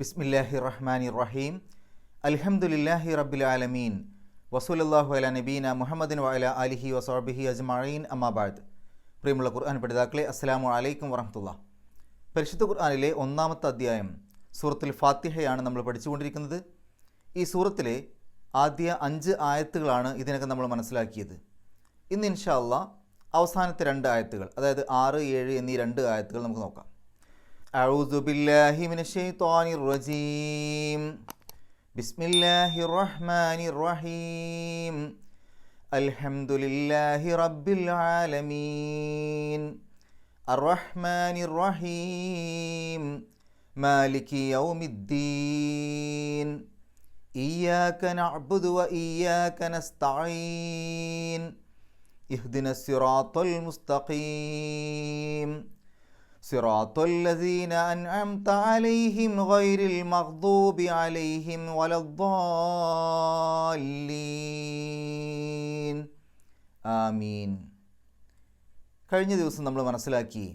ബിസ്മില്ലാഹി റഹ്മാനി റഹീം. അൽഹംദുലില്ലാഹി റബ്ബിൽ ആലമീൻ. വസല്ലല്ലാഹു അലാ നബീന മുഹമ്മദിൻ വഅലാ ആലിഹി വസഹ്ബിഹി അജ്മഈൻ. അമ്മാ ബഅദ്. പ്രിയമുള്ള ഖുർആൻ പഠിതാക്കളെ, അസ്സലാമു അലൈക്കും വറഹ്മത്തുള്ളാഹി. പരിശുദ്ധ ഖുർആനിലെ ഒന്നാമത്തെ അധ്യായം സൂറത്തുൽ ഫാത്തിഹയാണ് നമ്മൾ പഠിച്ചുകൊണ്ടിരിക്കുന്നത്. ഈ സൂറത്തിലെ ആദ്യ 5 ആയത്തുകളാണ് ഇതിനകം നമ്മൾ മനസ്സിലാക്കിയത്. ഇന്ന് ഇൻഷാ അല്ലാഹ് അവസാനത്തെ 2 ആയത്തുകൾ, അതായത് 6, 7 എന്നീ 2 ആയത്തുകൾ നമുക്ക് നോക്കാം. അഊദു ബില്ലാഹി മിനശ് ശൈത്വാനിർ റജീം. ബിസ്മില്ലാഹിർ റഹ്മാനിർ റഹീം. അൽഹംദുലില്ലാഹി റബ്ബിൽ ആലമീൻ. അർറഹ്മാനിർ റഹീം. മാലികി യൗമിദ്ദീൻ. ഇയ്യാക നഅ്ബുദു വ ഇയ്യാക നസ്തഈൻ. ഇഹ്ദിനസ് സിറാത്തൽ മുസ്തഖീം. സിറാത്തൽ ലദീന അൻഅംത അലൈഹിം ഗൈറിൽ മഗ്ദൂബി അലൈഹിം വലദ്ദാല്ലീൻ. ആമീൻ. കഴിഞ്ഞ ദിവസം നമ്മൾ മനസ്സിലാക്കി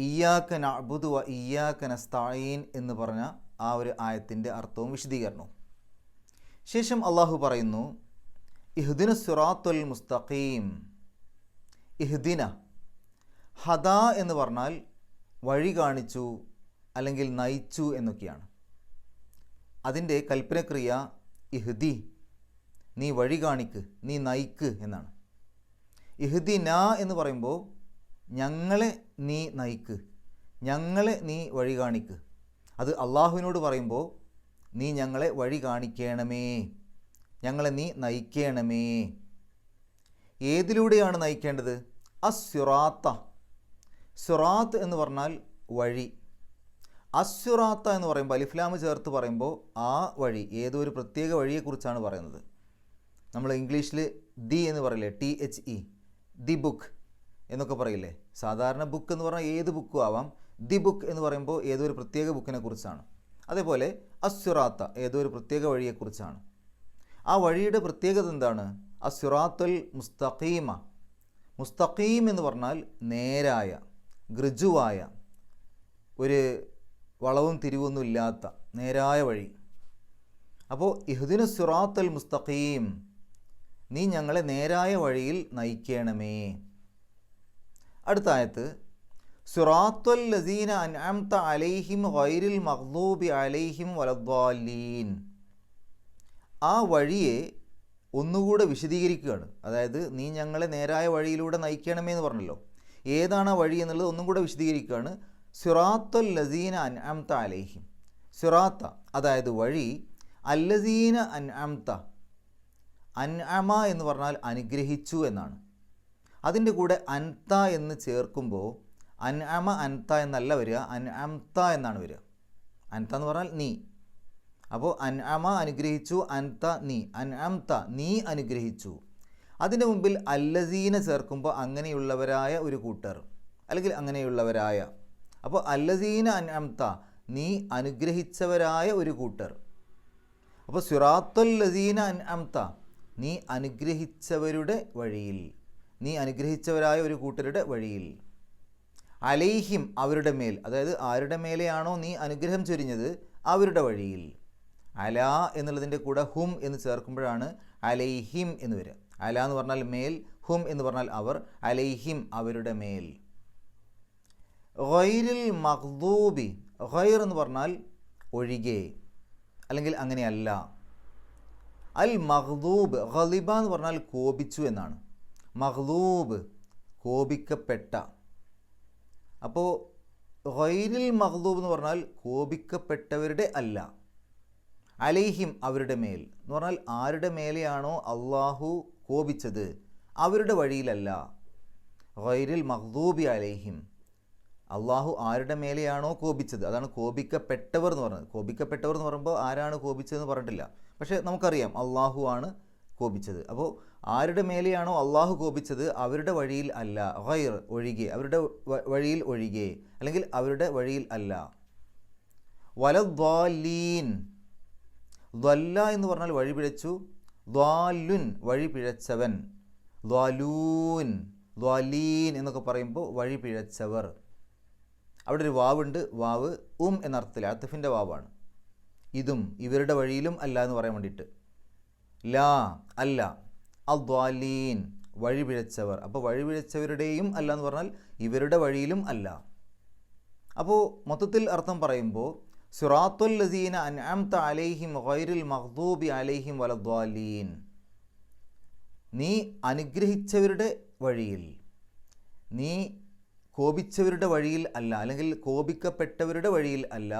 ഇയ്യാക നഅ്ബുദു വ ഇയ്യാക നസ്തഈൻ എന്ന് പറഞ്ഞ ആ ഒരു ആയത്തിൻ്റെ അർത്ഥവും വിശദീകരണവും. ശേഷം അള്ളാഹു പറയുന്നു, ഇഹ്ദിന സിറാത്തുൽ മുസ്തഖീം. ഇഹ്ദിന, ഹദാ എന്ന് പറഞ്ഞാൽ വഴി കാണിച്ചു അല്ലെങ്കിൽ നയിച്ചു എന്നൊക്കെയാണ്. അതിൻ്റെ കൽപ്പനക്രിയ ഇഹ്ദി, നീ വഴി കാണിക്ക്, നീ നയിക്ക് എന്നാണ്. ഇഹ്ദിന എന്ന് പറയുമ്പോൾ ഞങ്ങളെ നീ നയിക്ക്, ഞങ്ങളെ നീ വഴി കാണിക്ക്. അത് അള്ളാഹുവിനോട് പറയുമ്പോൾ നീ ഞങ്ങളെ വഴി കാണിക്കണമേ, ഞങ്ങളെ നീ നയിക്കണമേ. ഏതിലൂടെയാണ് നയിക്കേണ്ടത്? അസ്സുറാത്ത. സുറാത്ത് എന്ന് പറഞ്ഞാൽ വഴി. അസ്സുറാത്ത എന്ന് പറയുമ്പോൾ അലിഫ്ലാമ് ചേർത്ത് പറയുമ്പോൾ ആ വഴി, ഏതോ ഒരു പ്രത്യേക വഴിയെക്കുറിച്ചാണ് പറയുന്നത്. നമ്മൾ ഇംഗ്ലീഷിൽ ദി എന്ന് പറയില്ലേ, THE, ദി ബുക്ക് എന്നൊക്കെ പറയില്ലേ. സാധാരണ ബുക്ക് എന്ന് പറഞ്ഞാൽ ഏത് ബുക്കും ആവാം. ദി ബുക്ക് എന്ന് പറയുമ്പോൾ ഏതോ ഒരു പ്രത്യേക ബുക്കിനെ കുറിച്ചാണ്. അതേപോലെ അസ്സുറാത്ത ഏതോ ഒരു പ്രത്യേക വഴിയെക്കുറിച്ചാണ്. ആ വഴിയുടെ പ്രത്യേകത എന്താണ്? അസ്സുറാത്തുൽ മുസ്തഖീമ. മുസ്തഖീം എന്ന് പറഞ്ഞാൽ നേരായ, ഗൃജുവായ, ഒരു വളവും തിരിവൊന്നും ഇല്ലാത്ത നേരായ വഴി. അപ്പോൾ ഇഹ്ദിന സിറാത്തുൽ മുസ്തഖീം, നീ ഞങ്ങളെ നേരായ വഴിയിൽ നയിക്കണമേ. അടുത്ത ആയത്ത്, സിറാത്തുൽ ലദീന അൻഅംത അലൈഹിം ഗൈറിൽ മഗ്ദൂബി അലൈഹിം വലദ്ദാല്ലീൻ. ആ വഴിയെ ഒന്നുകൂടെ വിശദീകരിക്കുകയാണ്. അതായത് നീ ഞങ്ങളെ നേരായ വഴിയിലൂടെ നയിക്കണമേ എന്ന് പറഞ്ഞല്ലോ. ഏതാണ് ആ വഴി എന്നുള്ളത് ഒന്നും കൂടെ വിശദീകരിക്കുകയാണ്. സിറാത്തുൽ ലദീന അൻഅംത അലൈഹിം. സിറാത്ത അതായത് വഴി, അല്ലദീന അൻഅംത, അൻഅമ എന്ന് പറഞ്ഞാൽ അനുഗ്രഹിച്ചു എന്നാണ്. അതിൻ്റെ കൂടെ അൻത എന്ന് ചേർക്കുമ്പോൾ അൻഅമ അൻത എന്നല്ല വരിക, അൻഅംത എന്നാണ് വരിക. അൻത എന്ന് പറഞ്ഞാൽ നീ. അപ്പോൾ അൻഅമ അനുഗ്രഹിച്ചു, അൻത നീ, അൻഅംത നീ അനുഗ്രഹിച്ചു. അതിൻ്റെ മുമ്പിൽ അല്ലസീന ചേർക്കുമ്പോൾ അങ്ങനെയുള്ളവരായ ഒരു കൂട്ടർ, അല്ലെങ്കിൽ അങ്ങനെയുള്ളവരായ. അപ്പോൾ അല്ലസീന അൻഅംത, നീ അനുഗ്രഹിച്ചവരായ ഒരു കൂട്ടർ. അപ്പോൾ സിറാത്തുൽ ലസീന അൻഅംത, നീ അനുഗ്രഹിച്ചവരുടെ വഴിയിൽ, നീ അനുഗ്രഹിച്ചവരായ ഒരു കൂട്ടരുടെ വഴിയിൽ. അലൈഹിം, അവരുടെ മേൽ, അതായത് ആരുടെ മേലെയാണോ നീ അനുഗ്രഹം ചൊരിഞ്ഞത് അവരുടെ വഴിയിൽ. അല എന്നുള്ളതിൻ്റെ കൂടെ ഹും എന്ന് ചേർക്കുമ്പോഴാണ് അലൈഹിം എന്ന് വരിക. അല എന്ന് പറഞ്ഞാൽ മേൽ, ഹും എന്ന് പറഞ്ഞാൽ അവർ, അലൈഹിം അവരുടെ മേൽ. ഗൈറിൽ മഗ്ദൂബി, ഗൈർ എന്ന് പറഞ്ഞാൽ ഒഴികെ, അല്ലെങ്കിൽ അങ്ങനെയല്ല. അൽ മഗ്ദൂബ്, ഗളിബ എന്ന് പറഞ്ഞാൽ കോപിച്ചു എന്നാണ്. മഗ്ദൂബ് കോപിക്കപ്പെട്ട. അപ്പോൾ ഗൈറിൽ മഗ്ദൂബ് എന്ന് പറഞ്ഞാൽ കോപിക്കപ്പെട്ടവരുടെ അല്ല. അലൈഹിം അവരുടെ മേൽ എന്ന് പറഞ്ഞാൽ ആരുടെ മേലെയാണോ അള്ളാഹു കോപിച്ചത് അവരുടെ വഴിയിലല്ല. ഗൈറിൽ മഗ്ദൂബി അലൈഹിം, അള്ളാഹു ആരുടെ മേലെയാണോ കോപിച്ചത്, അതാണ് കോപിക്കപ്പെട്ടവർ എന്ന് പറഞ്ഞത്. കോപിക്കപ്പെട്ടവർ എന്ന് പറയുമ്പോൾ ആരാണ് കോപിച്ചതെന്ന് പറഞ്ഞിട്ടില്ല, പക്ഷേ നമുക്കറിയാം അള്ളാഹു ആണ് കോപിച്ചത്. അപ്പോൾ ആരുടെ മേലെയാണോ അള്ളാഹു കോപിച്ചത് അവരുടെ വഴിയിൽ അല്ല. ഗൈർ ഒഴികെ, അവരുടെ വഴിയിൽ ഒഴികെ, അല്ലെങ്കിൽ അവരുടെ വഴിയിൽ അല്ല. വലദ്ദാല്ലീൻ, ദ്വല്ല എന്ന് പറഞ്ഞാൽ വഴി പിഴച്ചു, ദ്വാലുൻ വഴി പിഴച്ചവൻ, ദ്വാലൂൻ, ദ്വാലീൻ എന്നൊക്കെ പറയുമ്പോൾ വഴി പിഴച്ചവർ. അവിടെ ഒരു വാവുണ്ട്. വാവ് എന്നർത്ഥത്തിൽ അത്തഫിൻ്റെ വാവാണ്. ഇതും ഇവരുടെ വഴിയിലും അല്ല എന്ന് പറയാൻ വേണ്ടിയിട്ട്. ലാ അല്ല, അദ്വാലീൻ വഴിപിഴച്ചവർ. അപ്പോൾ വഴിപിഴച്ചവരുടെയും അല്ല എന്ന് പറഞ്ഞാൽ ഇവരുടെ വഴിയിലും അല്ല. അപ്പോൾ മൊത്തത്തിൽ അർത്ഥം പറയുമ്പോൾ സിറാത്തുൽ ലസീന അൻഅംത അലൈഹിം ഗൈറിൽ മഗ്ദൂബി അലൈഹിം വലദ്വാലീൻ, നീ അനുഗ്രഹിച്ചവരുടെ വഴിയിൽ, നീ കോപിച്ചവരുടെ വഴിയിൽ അല്ല, അല്ലെങ്കിൽ കോപിക്കപ്പെട്ടവരുടെ വഴിയിൽ അല്ല,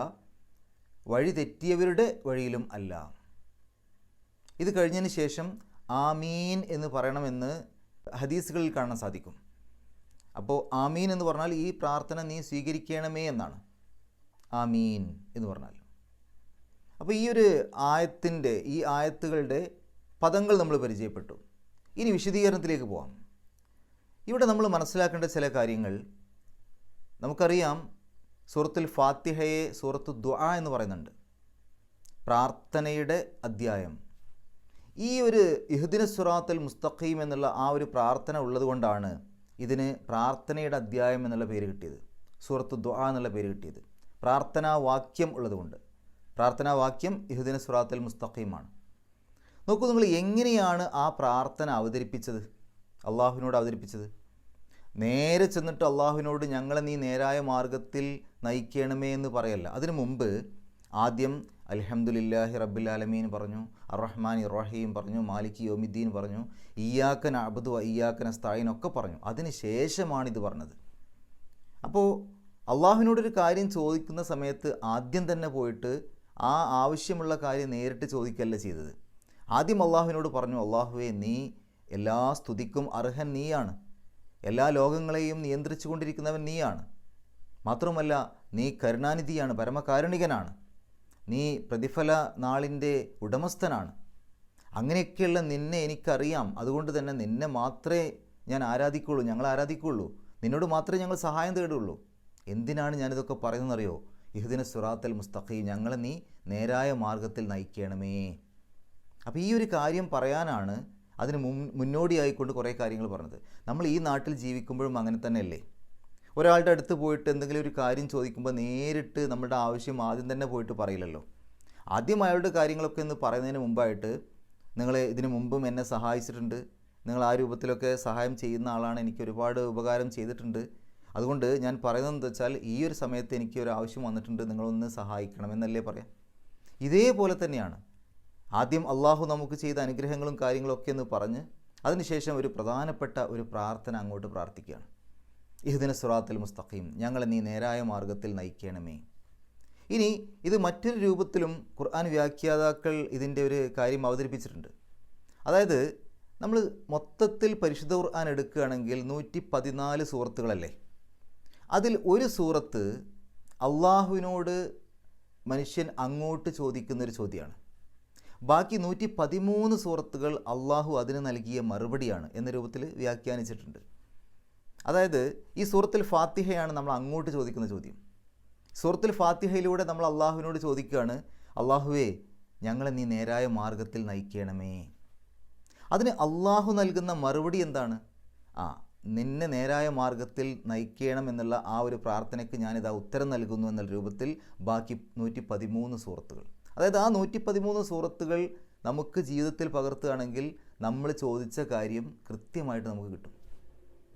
വഴി തെറ്റിയവരുടെ വഴിയിലും അല്ല. ഇത് കഴിഞ്ഞതിന് ശേഷം ആമീൻ എന്ന് പറയണമെന്ന് ഹദീസുകളിൽ കാണാൻ സാധിക്കും. അപ്പോൾ ആമീൻ എന്ന് പറഞ്ഞാൽ ഈ പ്രാർത്ഥന നീ സ്വീകരിക്കണമേ എന്നാണ് ആമീൻ എന്ന് പറഞ്ഞാൽ. അപ്പോൾ ഈ ഒരു ഈ ആയത്തുകളുടെ പദങ്ങൾ നമ്മൾ പരിചയപ്പെട്ടു. ഇനി വിശദീകരണത്തിലേക്ക് പോകാം. ഇവിടെ നമ്മൾ മനസ്സിലാക്കേണ്ട ചില കാര്യങ്ങൾ നമുക്കറിയാം. സൂറത്തുൽ ഫാത്തിഹയെ സൂറത്തു ദുആ എന്ന് പറയുന്നുണ്ട്, പ്രാർത്ഥനയുടെ അധ്യായം. ഈ ഒരു ഇഹ്ദിന സിറാത്തുൽ മുസ്തഖീം എന്നുള്ള ആ ഒരു പ്രാർത്ഥന ഉള്ളതുകൊണ്ടാണ് ഇതിന് പ്രാർത്ഥനയുടെ അധ്യായം എന്നുള്ള പേര് കിട്ടിയത്, സൂറത്തു ദുആ എന്നുള്ള പേര് കിട്ടിയത്. പ്രാർത്ഥനാ വാക്യം ഉള്ളതുകൊണ്ട്. പ്രാർത്ഥനാ വാക്യം ഇഹ്ദിന സിറാത്തുൽ മുസ്തഖീമാണ്. നോക്കൂ, നിങ്ങൾ എങ്ങനെയാണ് ആ പ്രാർത്ഥന അവതരിപ്പിച്ചത്, അള്ളാഹുവിനോട് അവതരിപ്പിച്ചത്? നേരെ ചെന്നിട്ട് അള്ളാഹുവിനോട് ഞങ്ങളെ നീ നേരായ മാർഗത്തിൽ നയിക്കണമേ എന്ന് പറയല്ല. അതിനു മുമ്പ് ആദ്യം അൽഹംദുലില്ലാഹി റബ്ബിൽ ആലമീൻ പറഞ്ഞു, അർറഹ്മാൻ ഇർറഹീം പറഞ്ഞു, മാലിക് യൗമിദ്ദീൻ പറഞ്ഞു, ഇയ്യാക നഅ്ബുദു വ ഇയ്യാക നസ്തഈൻ ഒക്കെ പറഞ്ഞു. അതിന് ശേഷമാണിത് പറഞ്ഞത്. അപ്പോൾ അള്ളാഹുവിനോടൊരു കാര്യം ചോദിക്കുന്ന സമയത്ത് ആദ്യം തന്നെ പോയിട്ട് ആ ആവശ്യമുള്ള കാര്യം നേരിട്ട് ചോദിക്കല്ല ചെയ്തത്. ആദ്യം അള്ളാഹുവിനോട് പറഞ്ഞു, അള്ളാഹുവേ, നീ എല്ലാ സ്തുതിക്കും അർഹൻ നീയാണ്, എല്ലാ ലോകങ്ങളെയും നിയന്ത്രിച്ചു കൊണ്ടിരിക്കുന്നവൻ നീയാണ്. മാത്രമല്ല, നീ കരുണാനിധിയാണ്, പരമകാരുണികനാണ്, നീ പ്രതിഫല നാളിൻ്റെ ഉടമസ്ഥനാണ്. അങ്ങനെയൊക്കെയുള്ള നിന്നെ എനിക്കറിയാം. അതുകൊണ്ട് തന്നെ നിന്നെ മാത്രമേ ഞാൻ ആരാധിക്കുള്ളൂ, ഞങ്ങൾ ആരാധിക്കുള്ളൂ, നിന്നോട് മാത്രമേ ഞങ്ങൾ സഹായം തേടുള്ളൂ. എന്തിനാണ് ഞാനിതൊക്കെ പറയുന്നതെന്നറിയോ? ഇഹ്ദിന സിറാത്തുൽ മുസ്തഖീം, ഞങ്ങളെ നീ നേരായ മാർഗത്തിൽ നയിക്കണമേ. അപ്പോൾ ഈ ഒരു കാര്യം പറയാനാണ് അതിന് മുന്നോടിയായിക്കൊണ്ട് കുറേ കാര്യങ്ങൾ പറഞ്ഞത്. നമ്മൾ ഈ നാട്ടിൽ ജീവിക്കുമ്പോഴും അങ്ങനെ തന്നെയല്ലേ? ഒരാളുടെ അടുത്ത് പോയിട്ട് എന്തെങ്കിലും ഒരു കാര്യം ചോദിക്കുമ്പോൾ നേരിട്ട് നമ്മുടെ ആവശ്യം ആദ്യം തന്നെ പോയിട്ട് പറയില്ലല്ലോ. ആദ്യം അയാളുടെ കാര്യങ്ങളൊക്കെ ഒന്ന് പറയുന്നതിന് മുമ്പായിട്ട്, നിങ്ങൾ ഇതിനു മുമ്പും എന്നെ സഹായിച്ചിട്ടുണ്ട്, നിങ്ങൾ ആ രൂപത്തിലൊക്കെ സഹായം ചെയ്യുന്ന ആളാണ്, എനിക്ക് ഒരുപാട് ഉപകാരം ചെയ്തിട്ടുണ്ട്, അതുകൊണ്ട് ഞാൻ പറയുന്നതെന്ന് വെച്ചാൽ ഈ ഒരു സമയത്ത് എനിക്ക് ഒരു ആവശ്യം വന്നിട്ടുണ്ട്, നിങ്ങളൊന്ന് സഹായിക്കണം എന്നല്ലേ പറയാം. ഇതേപോലെ തന്നെയാണ് ആദ്യം അള്ളാഹു നമുക്ക് ചെയ്ത അനുഗ്രഹങ്ങളും കാര്യങ്ങളൊക്കെ എന്ന് പറഞ്ഞ് അതിനുശേഷം ഒരു പ്രധാനപ്പെട്ട ഒരു പ്രാർത്ഥന അങ്ങോട്ട് പ്രാർത്ഥിക്കുകയാണ്. ഇഹ്ദിന സിറാത്തുൽ മുസ്തഖീം, ഞങ്ങളെ നീ നേരായ മാർഗത്തിൽ നയിക്കണമേ. ഇനി ഇത് മറ്റൊരു രൂപത്തിലും ഖുർആൻ വ്യാഖ്യാതാക്കൾ ഇതിൻ്റെ ഒരു കാര്യം അവതരിപ്പിച്ചിട്ടുണ്ട്. അതായത് നമ്മൾ മൊത്തത്തിൽ പരിശുദ്ധ ഖുർആൻ എടുക്കുകയാണെങ്കിൽ 114 സൂറത്തുകളല്ലേ? അതിൽ ഒരു സൂറത്ത് അള്ളാഹുവിനോട് മനുഷ്യൻ അങ്ങോട്ട് ചോദിക്കുന്നൊരു ചോദ്യമാണ്. ബാക്കി 113 സൂറത്തുകൾ അള്ളാഹു അതിന് നൽകിയ മറുപടിയാണ് എന്ന രൂപത്തിൽ വ്യാഖ്യാനിച്ചിട്ടുണ്ട്. അതായത് ഈ സൂറത്തുൽ ഫാത്തിഹയാണ് നമ്മൾ അങ്ങോട്ട് ചോദിക്കുന്ന ചോദ്യം. സൂറത്തുൽ ഫാത്തിഹയിലൂടെ നമ്മൾ അള്ളാഹുവിനോട് ചോദിക്കുകയാണ്, അള്ളാഹുവേ, ഞങ്ങളെ നീ നേരായ മാർഗത്തിൽ നയിക്കണമേ. അതിന് അള്ളാഹു നൽകുന്ന മറുപടി എന്താണ്? നിന്നെ നേരായ മാർഗത്തിൽ നയിക്കണം എന്നുള്ള ആ ഒരു പ്രാർത്ഥനയ്ക്ക് ഞാനിതാ ഉത്തരം നൽകുന്നു എന്നുള്ള രൂപത്തിൽ ബാക്കി 113 സൂറത്തുകൾ. അതായത് ആ 113 സൂറത്തുകൾ നമുക്ക് ജീവിതത്തിൽ പകർത്തുകയാണെങ്കിൽ നമ്മൾ ചോദിച്ച കാര്യം കൃത്യമായിട്ട് നമുക്ക് കിട്ടും.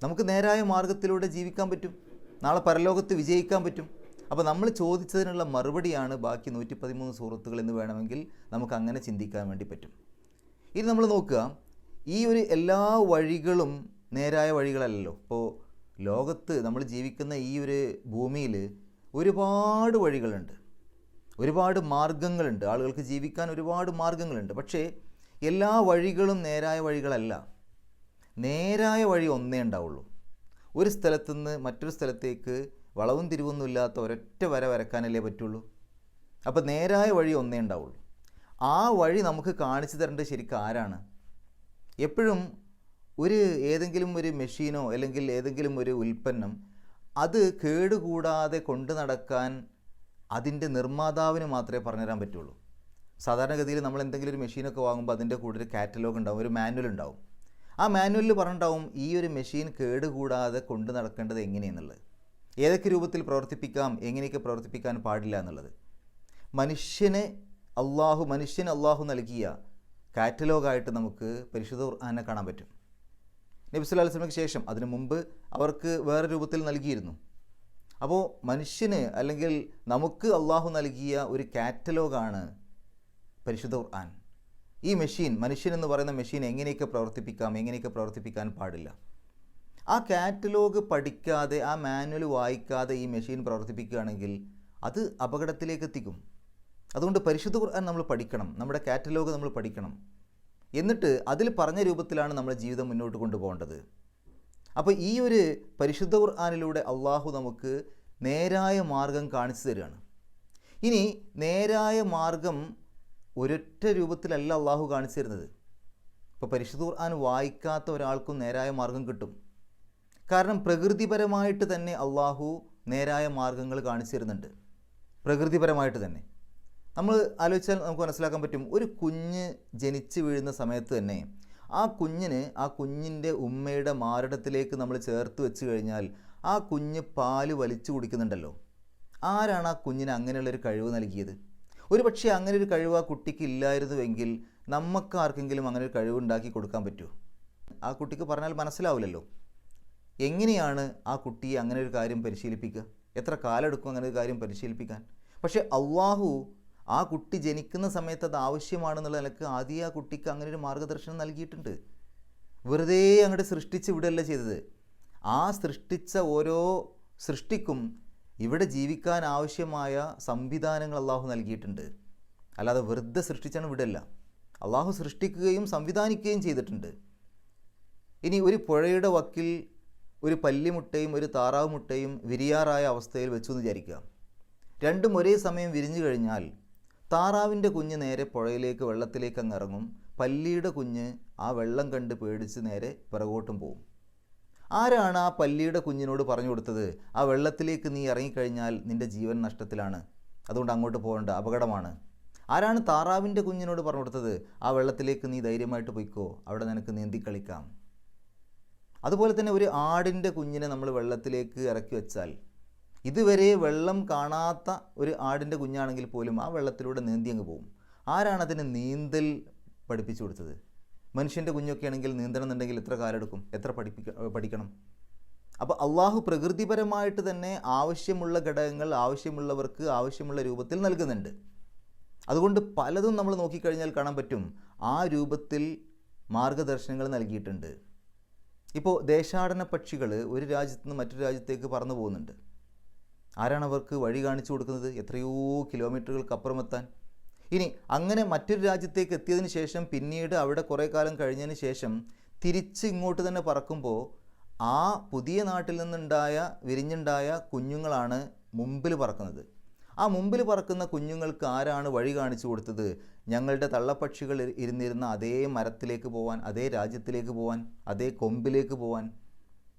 നമുക്ക് നേരായ മാർഗത്തിലൂടെ ജീവിക്കാൻ പറ്റും, നാളെ പരലോകത്ത് വിജയിക്കാൻ പറ്റും. അപ്പോൾ നമ്മൾ ചോദിച്ചതിനുള്ള മറുപടിയാണ് ബാക്കി 113 സൂറത്തുകൾ എന്ന് വേണമെങ്കിൽ നമുക്ക് അങ്ങനെ ചിന്തിക്കാൻ വേണ്ടി പറ്റും. ഇനി നമ്മൾ നോക്കുക, ഈ ഒരു എല്ലാ വഴികളും നേരായ വഴികളല്ലല്ലോ. ഇപ്പോൾ ലോകത്ത് നമ്മൾ ജീവിക്കുന്ന ഈ ഒരു ഭൂമിയിൽ ഒരുപാട് വഴികളുണ്ട്, ഒരുപാട് മാർഗങ്ങളുണ്ട്, ആളുകൾക്ക് ജീവിക്കാൻ ഒരുപാട് മാർഗങ്ങളുണ്ട്. പക്ഷേ എല്ലാ വഴികളും നേരായ വഴികളല്ല. നേരായ വഴി ഒന്നേ ഉണ്ടാവുള്ളൂ. ഒരു സ്ഥലത്തുനിന്ന് മറ്റൊരു സ്ഥലത്തേക്ക് വളവും തിരിവൊന്നും ഇല്ലാത്ത ഒരൊറ്റ വര വരക്കാനല്ലേ പറ്റുള്ളൂ. അപ്പോൾ നേരായ വഴി ഒന്നേ ഉണ്ടാവുള്ളൂ. ആ വഴി നമുക്ക് കാണിച്ചു തരേണ്ടത് ശരിക്കും ആരാണ്? എപ്പോഴും ഏതെങ്കിലും ഒരു മെഷീനോ അല്ലെങ്കിൽ ഏതെങ്കിലും ഒരു ഉൽപ്പന്നം അത് കേടുകൂടാതെ കൊണ്ടു നടക്കാൻ അതിൻ്റെ നിർമ്മാതാവിന് മാത്രമേ പറഞ്ഞുതരാൻ പറ്റുള്ളൂ. സാധാരണഗതിയിൽ നമ്മൾ എന്തെങ്കിലും ഒരു മെഷീനൊക്കെ വാങ്ങുമ്പോൾ അതിൻ്റെ കൂടെ ഒരു കാറ്റലോഗ് ഉണ്ടാവും, ഒരു മാനുവൽ ഉണ്ടാവും. ആ മാനുവലിൽ പറഞ്ഞിട്ടുണ്ടാവും ഈ ഒരു മെഷീൻ കേടുകൂടാതെ കൊണ്ടു നടക്കേണ്ടത് എങ്ങനെയെന്നുള്ളത്. ഏതൊക്കെ രൂപത്തിൽ പ്രവർത്തിപ്പിക്കാം, എങ്ങനെയൊക്കെ പ്രവർത്തിപ്പിക്കാൻ പാടില്ല എന്നുള്ളത്. മനുഷ്യന് അള്ളാഹു നൽകിയ കാറ്റലോഗായിട്ട് നമുക്ക് പരിശുദ്ധ ഖുർആനെ കാണാൻ പറ്റും. നബി സല്ലല്ലാഹു അലൈഹി വസല്ലമയ്ക്ക് ശേഷം അതിനു മുമ്പ് അവർക്ക് വേറെ രൂപത്തിൽ നൽകിയിരുന്നു. അപ്പോൾ മനുഷ്യന് അല്ലെങ്കിൽ നമുക്ക് അള്ളാഹു നൽകിയ ഒരു കാറ്റലോഗാണ് പരിശുദ്ധ ഖുർആൻ. ഈ മനുഷ്യൻ എന്ന് പറയുന്ന മെഷീൻ എങ്ങനെയൊക്കെ പ്രവർത്തിപ്പിക്കാം, എങ്ങനെയൊക്കെ പ്രവർത്തിപ്പിക്കാൻ പാടില്ല, ആ കാറ്റലോഗ് പഠിക്കാതെ, ആ മാനുവൽ വായിക്കാതെ ഈ മെഷീൻ പ്രവർത്തിപ്പിക്കുകയാണെങ്കിൽ അത് അപകടത്തിലേക്ക് എത്തിക്കും. അതുകൊണ്ട് പരിശുദ്ധ ഖുർആൻ നമ്മൾ പഠിക്കണം, നമ്മുടെ കാറ്റലോഗ് നമ്മൾ പഠിക്കണം. എന്നിട്ട് അതിൽ പറഞ്ഞ രൂപത്തിലാണ് നമ്മുടെ ജീവിതം മുന്നോട്ട് കൊണ്ടുപോകേണ്ടത്. അപ്പോൾ ഈ ഒരു പരിശുദ്ധ ഖുർആനിലൂടെ അള്ളാഹു നമുക്ക് നേരായ മാർഗം കാണിച്ചു തരികയാണ്. ഇനി നേരായ മാർഗം ഒരൊറ്റ രൂപത്തിലല്ല അള്ളാഹു കാണിച്ചു തരുന്നത്. ഇപ്പോൾ പരിശുദ്ധ ഖുർആൻ വായിക്കാത്ത ഒരാൾക്കും നേരായ മാർഗം കിട്ടും. കാരണം പ്രകൃതിപരമായിട്ട് തന്നെ അള്ളാഹു നേരായ മാർഗങ്ങൾ കാണിച്ചു തരുന്നുണ്ട്. പ്രകൃതിപരമായിട്ട് തന്നെ നമ്മൾ ആലോചിച്ചാൽ നമുക്ക് മനസ്സിലാക്കാൻ പറ്റും. ഒരു കുഞ്ഞ് ജനിച്ച് വീഴുന്ന സമയത്ത് തന്നെ ആ കുഞ്ഞിൻ്റെ ഉമ്മയുടെ മാറിടത്തിലേക്ക് നമ്മൾ ചേർത്ത് വെച്ച് കഴിഞ്ഞാൽ ആ കുഞ്ഞ് പാല് വലിച്ചു കുടിക്കുന്നുണ്ടല്ലോ. ആരാണ് ആ കുഞ്ഞിന് അങ്ങനെയുള്ളൊരു കഴിവ് നൽകിയത്? ഒരു പക്ഷേ അങ്ങനെ ഒരു കഴിവ് ആ കുട്ടിക്ക് ഇല്ലായിരുന്നുവെങ്കിൽ നമുക്ക് ആർക്കെങ്കിലും അങ്ങനെ ഒരു കഴിവ് ഉണ്ടാക്കി കൊടുക്കാൻ പറ്റുമോ? ആ കുട്ടിക്ക് പറഞ്ഞാൽ മനസ്സിലാവില്ലല്ലോ. എങ്ങനെയാണ് ആ കുട്ടിയെ അങ്ങനെ ഒരു കാര്യം പരിശീലിപ്പിക്കുക? എത്ര കാലം എടുക്കും അങ്ങനെ ഒരു കാര്യം പരിശീലിപ്പിക്കാൻ? പക്ഷേ അള്ളാഹു ആ കുട്ടി ജനിക്കുന്ന സമയത്ത് അത് ആവശ്യമാണെന്നുള്ള നിലക്ക് ആദ്യം ആ കുട്ടിക്ക് അങ്ങനെ ഒരു മാർഗ്ഗദർശനം നൽകിയിട്ടുണ്ട്. വെറുതെ അങ്ങോട്ട് സൃഷ്ടിച്ച് വിടുകയല്ല ചെയ്തത്. ആ സൃഷ്ടിച്ച ഓരോ സൃഷ്ടിക്കും ഇവിടെ ജീവിക്കാൻ ആവശ്യമായ സംവിധാനങ്ങൾ അള്ളാഹു നൽകിയിട്ടുണ്ട്. അല്ലാതെ വെറുതെ സൃഷ്ടിച്ചാണ് വിടല്ല. അള്ളാഹു സൃഷ്ടിക്കുകയും സംവിധാനിക്കുകയും ചെയ്തിട്ടുണ്ട്. ഇനി ഒരു പുഴയുടെ വക്കിൽ ഒരു പല്ലിമുട്ടയും ഒരു താറാവ് മുട്ടയും വിരിയാറായ അവസ്ഥയിൽ വെച്ചു എന്ന് വിചാരിക്കുക. രണ്ടും ഒരേ സമയം വിരിഞ്ഞു കഴിഞ്ഞാൽ താറാവിൻ്റെ കുഞ്ഞ് നേരെ പുഴയിലേക്ക് വെള്ളത്തിലേക്ക് അങ്ങ് ഇറങ്ങും. പല്ലിയുടെ കുഞ്ഞ് ആ വെള്ളം കണ്ട് പേടിച്ച് നേരെ പിറകോട്ടും പോവും. ആരാണ് ആ പല്ലിയുടെ കുഞ്ഞിനോട് പറഞ്ഞു കൊടുത്തത്, ആ വെള്ളത്തിലേക്ക് നീ ഇറങ്ങിക്കഴിഞ്ഞാൽ നിൻ്റെ ജീവൻ നഷ്ടത്തിലാണ്, അതുകൊണ്ട് അങ്ങോട്ട് പോകേണ്ട, അപകടമാണ്? ആരാണ് താറാവിൻ്റെ കുഞ്ഞിനോട് പറഞ്ഞു കൊടുത്തത്, ആ വെള്ളത്തിലേക്ക് നീ ധൈര്യമായിട്ട് പോയിക്കോ, അവിടെ നിനക്ക് നീന്തി കളിക്കാം? അതുപോലെ തന്നെ ഒരു ആടിൻ്റെ കുഞ്ഞിനെ നമ്മൾ വെള്ളത്തിലേക്ക് ഇറക്കി വെച്ചാൽ ഇതുവരെ വെള്ളം കാണാത്ത ഒരു ആടിൻ്റെ കുഞ്ഞാണെങ്കിൽ പോലും ആ വെള്ളത്തിലൂടെ നീന്തി അങ്ങ് പോകും. ആരാണതിന് നീന്തൽ പഠിപ്പിച്ചു കൊടുത്തത്? മനുഷ്യൻ്റെ കുഞ്ഞൊക്കെ ആണെങ്കിൽ നീന്തണം എന്നുണ്ടെങ്കിൽ എത്ര കാലം എടുക്കും, എത്ര പഠിക്കണം? അപ്പോൾ അള്ളാഹു പ്രകൃതിപരമായിട്ട് തന്നെ ആവശ്യമുള്ള ഘടകങ്ങൾ ആവശ്യമുള്ളവർക്ക് ആവശ്യമുള്ള രൂപത്തിൽ നൽകുന്നുണ്ട്. അതുകൊണ്ട് പലതും നമ്മൾ നോക്കിക്കഴിഞ്ഞാൽ കാണാൻ പറ്റും ആ രൂപത്തിൽ മാർഗദർശനങ്ങൾ നൽകിയിട്ടുണ്ട്. ഇപ്പോൾ ദേശാടന പക്ഷികൾ ഒരു രാജ്യത്ത് നിന്ന് മറ്റൊരു രാജ്യത്തേക്ക് പറന്നു പോകുന്നുണ്ട്. ആരാണ് അവർക്ക് വഴി കാണിച്ചു കൊടുക്കുന്നത്? എത്രയോ കിലോമീറ്ററുകൾക്കപ്പുറമെത്താൻ. ഇനി അങ്ങനെ മറ്റൊരു രാജ്യത്തേക്ക് എത്തിയതിന് ശേഷം പിന്നീട് അവിടെ കുറേ കാലം കഴിഞ്ഞതിന് ശേഷം തിരിച്ച് ഇങ്ങോട്ട് തന്നെ പറക്കുമ്പോൾ ആ പുതിയ നാട്ടിൽ വിരിഞ്ഞുണ്ടായ കുഞ്ഞുങ്ങളാണ് മുമ്പിൽ പറക്കുന്നത്. ആ മുമ്പിൽ പറക്കുന്ന കുഞ്ഞുങ്ങൾക്ക് ആരാണ് വഴി കാണിച്ചു കൊടുത്തത്? ഞങ്ങളുടെ തള്ളപ്പക്ഷികൾ ഇരുന്നിരുന്ന അതേ മരത്തിലേക്ക് പോകാൻ, അതേ രാജ്യത്തിലേക്ക് പോകാൻ, അതേ കൊമ്പിലേക്ക് പോകാൻ.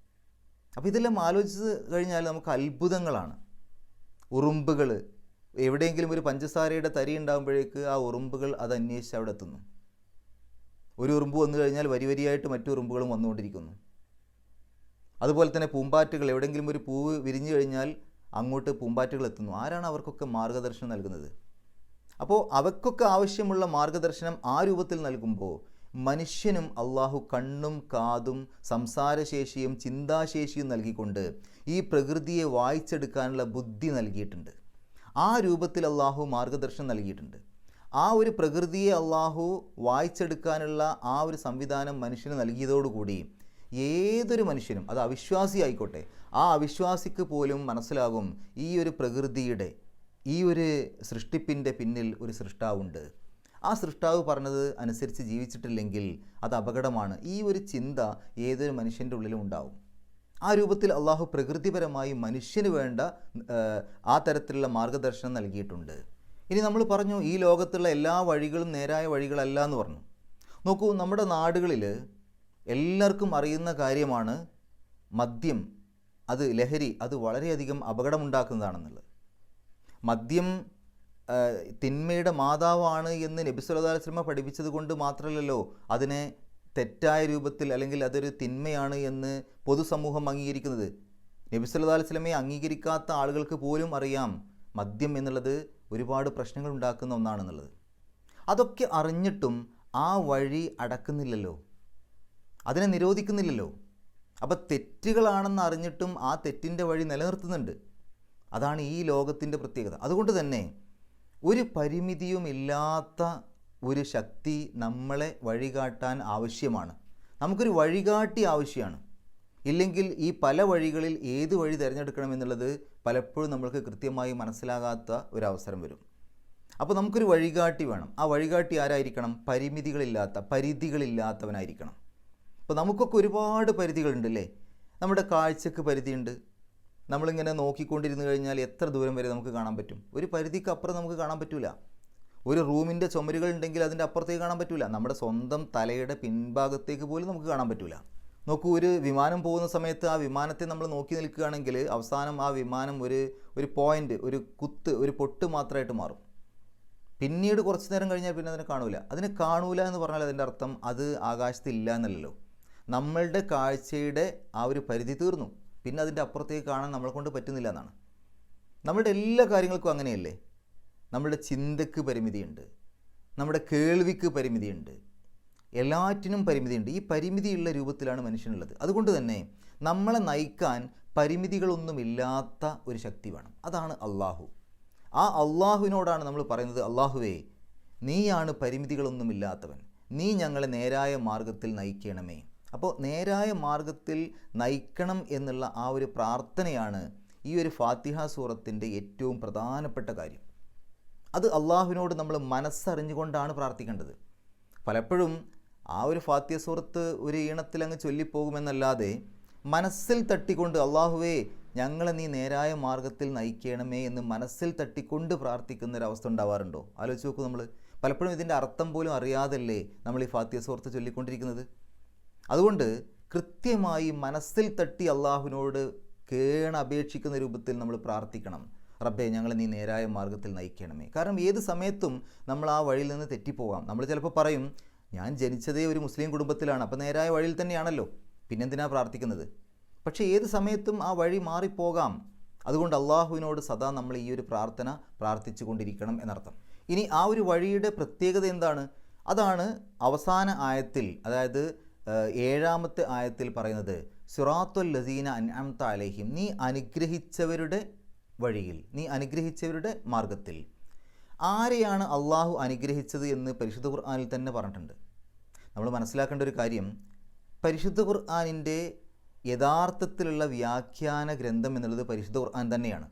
അപ്പോൾ ഇതെല്ലാം ആലോചിച്ച് കഴിഞ്ഞാൽ നമുക്ക് അത്ഭുതങ്ങളാണ്. ഉറുമ്പുകൾ എവിടെയെങ്കിലും ഒരു പഞ്ചസാരയുടെ തരി ഉണ്ടാകുമ്പോഴേക്ക് ആ ഉറുമ്പുകൾ അത് അന്വേഷിച്ച് അവിടെ എത്തുന്നു. ഒരു ഉറുമ്പ് വന്നു കഴിഞ്ഞാൽ വരിയായിട്ട് മറ്റു ഉറുമ്പുകളും വന്നുകൊണ്ടിരിക്കുന്നു. അതുപോലെ തന്നെ പൂമ്പാറ്റകൾ എവിടെയെങ്കിലും ഒരു പൂവ് വിരിഞ്ഞു കഴിഞ്ഞാൽ അങ്ങോട്ട് പൂമ്പാറ്റകൾ എത്തുന്നു. ആരാണ് അവർക്കൊക്കെ മാർഗദർശനം നൽകുന്നത്? അപ്പോൾ അവയ്ക്കൊക്കെ ആവശ്യമുള്ള മാർഗദർശനം ആ രൂപത്തിൽ നൽകുമ്പോൾ മനുഷ്യനും അള്ളാഹു കണ്ണും കാതും സംസാരശേഷിയും ചിന്താശേഷിയും നൽകിക്കൊണ്ട് ഈ പ്രകൃതിയെ വായിച്ചെടുക്കാനുള്ള ബുദ്ധി നൽകിയിട്ടുണ്ട്. ആ രൂപത്തിൽ അള്ളാഹു മാർഗദർശനം നൽകിയിട്ടുണ്ട്. ആ ഒരു പ്രകൃതിയെ അള്ളാഹു വായിച്ചെടുക്കാനുള്ള ആ ഒരു സംവിധാനം മനുഷ്യന് നൽകിയതോടുകൂടി ഏതൊരു മനുഷ്യനും, അത് അവിശ്വാസി ആയിക്കോട്ടെ, ആ അവിശ്വാസിക്ക് പോലും മനസ്സിലാകും ഈ ഒരു പ്രകൃതിയുടെ, ഈ ഒരു സൃഷ്ടിപ്പിൻ്റെ പിന്നിൽ ഒരു സൃഷ്ടാവുണ്ട്. ആ സൃഷ്ടാവ് പറഞ്ഞത് അനുസരിച്ച് ജീവിച്ചിട്ടില്ലെങ്കിൽ അത് അപകടമാണ്. ഈ ഒരു ചിന്ത ഏതൊരു മനുഷ്യൻ്റെ ഉള്ളിലും ഉണ്ടാവും. ആ രൂപത്തിൽ അള്ളാഹു പ്രകൃതിപരമായി മനുഷ്യന് വേണ്ട ആ തരത്തിലുള്ള മാർഗദർശനം നൽകിയിട്ടുണ്ട്. ഇനി നമ്മൾ പറഞ്ഞു ഈ ലോകത്തുള്ള എല്ലാ വഴികളും നേരായ വഴികളല്ല എന്ന് പറഞ്ഞു. നോക്കൂ, നമ്മുടെ നാടുകളിൽ എല്ലാവർക്കും അറിയുന്ന കാര്യമാണ് മദ്യം, അത് ലഹരി, അത് വളരെയധികം അപകടമുണ്ടാക്കുന്നതാണെന്നുള്ളത്. മദ്യം തിന്മയുടെ മാതാവാണ് എന്ന് നബി സല്ലല്ലാഹു അലൈഹി വസല്ലം പഠിപ്പിച്ചത് കൊണ്ട് മാത്രമല്ലല്ലോ അതിനെ തെറ്റായ രൂപത്തിൽ അല്ലെങ്കിൽ അതൊരു തിന്മയാണ് എന്ന് പൊതുസമൂഹം അംഗീകരിക്കുന്നത്. നബി സല്ലല്ലാഹു അലൈഹി വസല്ലമയെ അംഗീകരിക്കാത്ത ആളുകൾക്ക് പോലും അറിയാം മദ്യം എന്നുള്ളത് ഒരുപാട് പ്രശ്നങ്ങൾ ഉണ്ടാക്കുന്ന ഒന്നാണെന്നുള്ളത്. അതൊക്കെ അറിഞ്ഞിട്ടും ആ വഴി അടക്കുന്നില്ലല്ലോ, അതിനെ നിരോധിക്കുന്നില്ലല്ലോ. അപ്പോൾ തെറ്റുകളാണെന്ന് അറിഞ്ഞിട്ടും ആ തെറ്റിൻ്റെ വഴി നിലനിർത്തുന്നുണ്ട്. അതാണ് ഈ ലോകത്തിൻ്റെ പ്രത്യേകത. അതുകൊണ്ട് തന്നെ ഒരു പരിമിതിയുമില്ലാത്ത ഒരു ശക്തി നമ്മളെ വഴികാട്ടാൻ ആവശ്യമാണ്. നമുക്കൊരു വഴികാട്ടി ആവശ്യമാണ്. ഇല്ലെങ്കിൽ ഈ പല വഴികളിൽ ഏത് വഴി തിരഞ്ഞെടുക്കണമെന്നുള്ളത് പലപ്പോഴും നമ്മൾക്ക് കൃത്യമായി മനസ്സിലാകാത്ത ഒരവസരം വരും. അപ്പോൾ നമുക്കൊരു വഴികാട്ടി വേണം. ആ വഴികാട്ടി ആരായിരിക്കണം? പരിധികളില്ലാത്തവനായിരിക്കണം. ഇപ്പോൾ നമുക്കൊക്കെ ഒരുപാട് പരിധികളുണ്ടല്ലേ. നമ്മുടെ കാഴ്ചക്ക് പരിധിയുണ്ട്. നമ്മളിങ്ങനെ നോക്കിക്കൊണ്ടിരുന്നു കഴിഞ്ഞാൽ എത്ര ദൂരം വരെ നമുക്ക് കാണാൻ പറ്റും? ഒരു പരിധിക്ക് അപ്പുറം നമുക്ക് കാണാൻ പറ്റില്ല. ഒരു റൂമിൻ്റെ ചുമരുകളുണ്ടെങ്കിൽ അതിൻ്റെ അപ്പുറത്തേക്ക് കാണാൻ പറ്റില്ല. നമ്മുടെ സ്വന്തം തലയുടെ പിൻഭാഗത്തേക്ക് പോലും നമുക്ക് കാണാൻ പറ്റില്ല. നോക്കൂ, ഒരു വിമാനം പോകുന്ന സമയത്ത് ആ വിമാനത്തെ നമ്മൾ നോക്കി നിൽക്കുകയാണെങ്കിൽ അവസാനം ആ വിമാനം ഒരു പോയിൻ്റ്, ഒരു കുത്ത്, ഒരു പൊട്ട് മാത്രമായിട്ട് മാറും. പിന്നീട് കുറച്ച് നേരം കഴിഞ്ഞാൽ പിന്നെ അതിനെ കാണൂല എന്ന് പറഞ്ഞാൽ അതിൻ്റെ അർത്ഥം അത് ആകാശത്തില്ല എന്നല്ലല്ലോ. നമ്മളുടെ കാഴ്ചയുടെ ആ ഒരു പരിധി തീർന്നു. പിന്നെ അതിൻ്റെ അപ്പുറത്തേക്ക് കാണാൻ നമ്മളെ കൊണ്ട് പറ്റുന്നില്ല എന്നാണ്. നമ്മളുടെ എല്ലാ കാര്യങ്ങൾക്കും അങ്ങനെയല്ലേ. നമ്മളുടെ ചിന്തയ്ക്ക് പരിമിതിയുണ്ട്, നമ്മുടെ കേൾവിക്ക് പരിമിതിയുണ്ട്, എല്ലാറ്റിനും പരിമിതിയുണ്ട്. ഈ പരിമിതിയുള്ള രൂപത്തിലാണ് മനുഷ്യനുള്ളത്. അതുകൊണ്ട് തന്നെ നമ്മളെ നയിക്കാൻ പരിമിതികളൊന്നുമില്ലാത്ത ഒരു ശക്തി വേണം. അതാണ് അള്ളാഹു. ആ അള്ളാഹുവിനോടാണ് നമ്മൾ പറയുന്നത്, അള്ളാഹുവേ, നീയാണ് പരിമിതികളൊന്നുമില്ലാത്തവൻ, നീ ഞങ്ങളെ നേരായ മാർഗത്തിൽ നയിക്കണമേ. അപ്പോൾ നേരായ മാർഗത്തിൽ നയിക്കണം എന്നുള്ള ആ ഒരു പ്രാർത്ഥനയാണ് ഈ ഒരു ഫാത്തിഹ സൂറത്തിൻ്റെ ഏറ്റവും പ്രധാനപ്പെട്ട കാര്യം. അത് അള്ളാഹുവിനോട് നമ്മൾ മനസ്സറിഞ്ഞുകൊണ്ടാണ് പ്രാർത്ഥിക്കേണ്ടത്. പലപ്പോഴും ആ ഒരു ഫാത്തിഹ സൂറത്ത് ഒരു ഈണത്തിൽ അങ്ങ് ചൊല്ലിപ്പോകുമെന്നല്ലാതെ മനസ്സിൽ തട്ടിക്കൊണ്ട് അള്ളാഹുവേ ഞങ്ങളെ നീ നേരായ മാർഗത്തിൽ നയിക്കണമേ എന്ന് മനസ്സിൽ തട്ടിക്കൊണ്ട് പ്രാർത്ഥിക്കുന്നൊരവസ്ഥ ഉണ്ടാവാറുണ്ടോ? ആലോചിച്ച് നോക്കൂ. നമ്മൾ പലപ്പോഴും ഇതിൻ്റെ അർത്ഥം പോലും അറിയാതല്ലേ നമ്മൾ ഈ ഫാത്തിഹ സൂറത്ത് ചൊല്ലിക്കൊണ്ടിരിക്കുന്നത്. അതുകൊണ്ട് കൃത്യമായി മനസ്സിൽ തട്ടി അള്ളാഹുവിനോട് അപേക്ഷിക്കുന്ന രൂപത്തിൽ നമ്മൾ പ്രാർത്ഥിക്കണം. റബ്ബേ, ഞങ്ങളെ നീ നേരായ മാർഗത്തിൽ നയിക്കണമേ. കാരണം ഏത് സമയത്തും നമ്മൾ ആ വഴിയിൽ നിന്ന് തെറ്റിപ്പോകാം. നമ്മൾ ചിലപ്പോൾ പറയും, ഞാൻ ജനിച്ചതേ ഒരു മുസ്ലിം കുടുംബത്തിലാണ്, അപ്പോൾ നേരായ വഴിയിൽ തന്നെയാണല്ലോ, പിന്നെന്തിനാ പ്രാർത്ഥിക്കുന്നത്? പക്ഷേ ഏത് സമയത്തും ആ വഴി മാറിപ്പോകാം. അതുകൊണ്ട് അള്ളാഹുവിനോട് സദാ നമ്മൾ ഈ ഒരു പ്രാർത്ഥന പ്രാർത്ഥിച്ചു കൊണ്ടിരിക്കണം എന്നർത്ഥം. ഇനി ആ ഒരു വഴിയുടെ പ്രത്യേകത എന്താണ്? അതാണ് അവസാന ആയത്തിൽ, അതായത് 7ാമത്തെ ആയത്തിൽ പറയുന്നത്, സിറാത്തുൽ ലസീന അൻഅംത അലൈഹിം, നീ അനുഗ്രഹിച്ചവരുടെ വഴിയിൽ, നീ അനുഗ്രഹിച്ചവരുടെ മാർഗത്തിൽ. ആരെയാണ് അള്ളാഹു അനുഗ്രഹിച്ചത് എന്ന് പരിശുദ്ധ ഖുർആനിൽ തന്നെ പറഞ്ഞിട്ടുണ്ട്. നമ്മൾ മനസ്സിലാക്കേണ്ട ഒരു കാര്യം, പരിശുദ്ധ ഖുർആനിൻ്റെ യഥാർത്ഥത്തിലുള്ള വ്യാഖ്യാന ഗ്രന്ഥം എന്നുള്ളത് പരിശുദ്ധ ഖുർആൻ തന്നെയാണ്.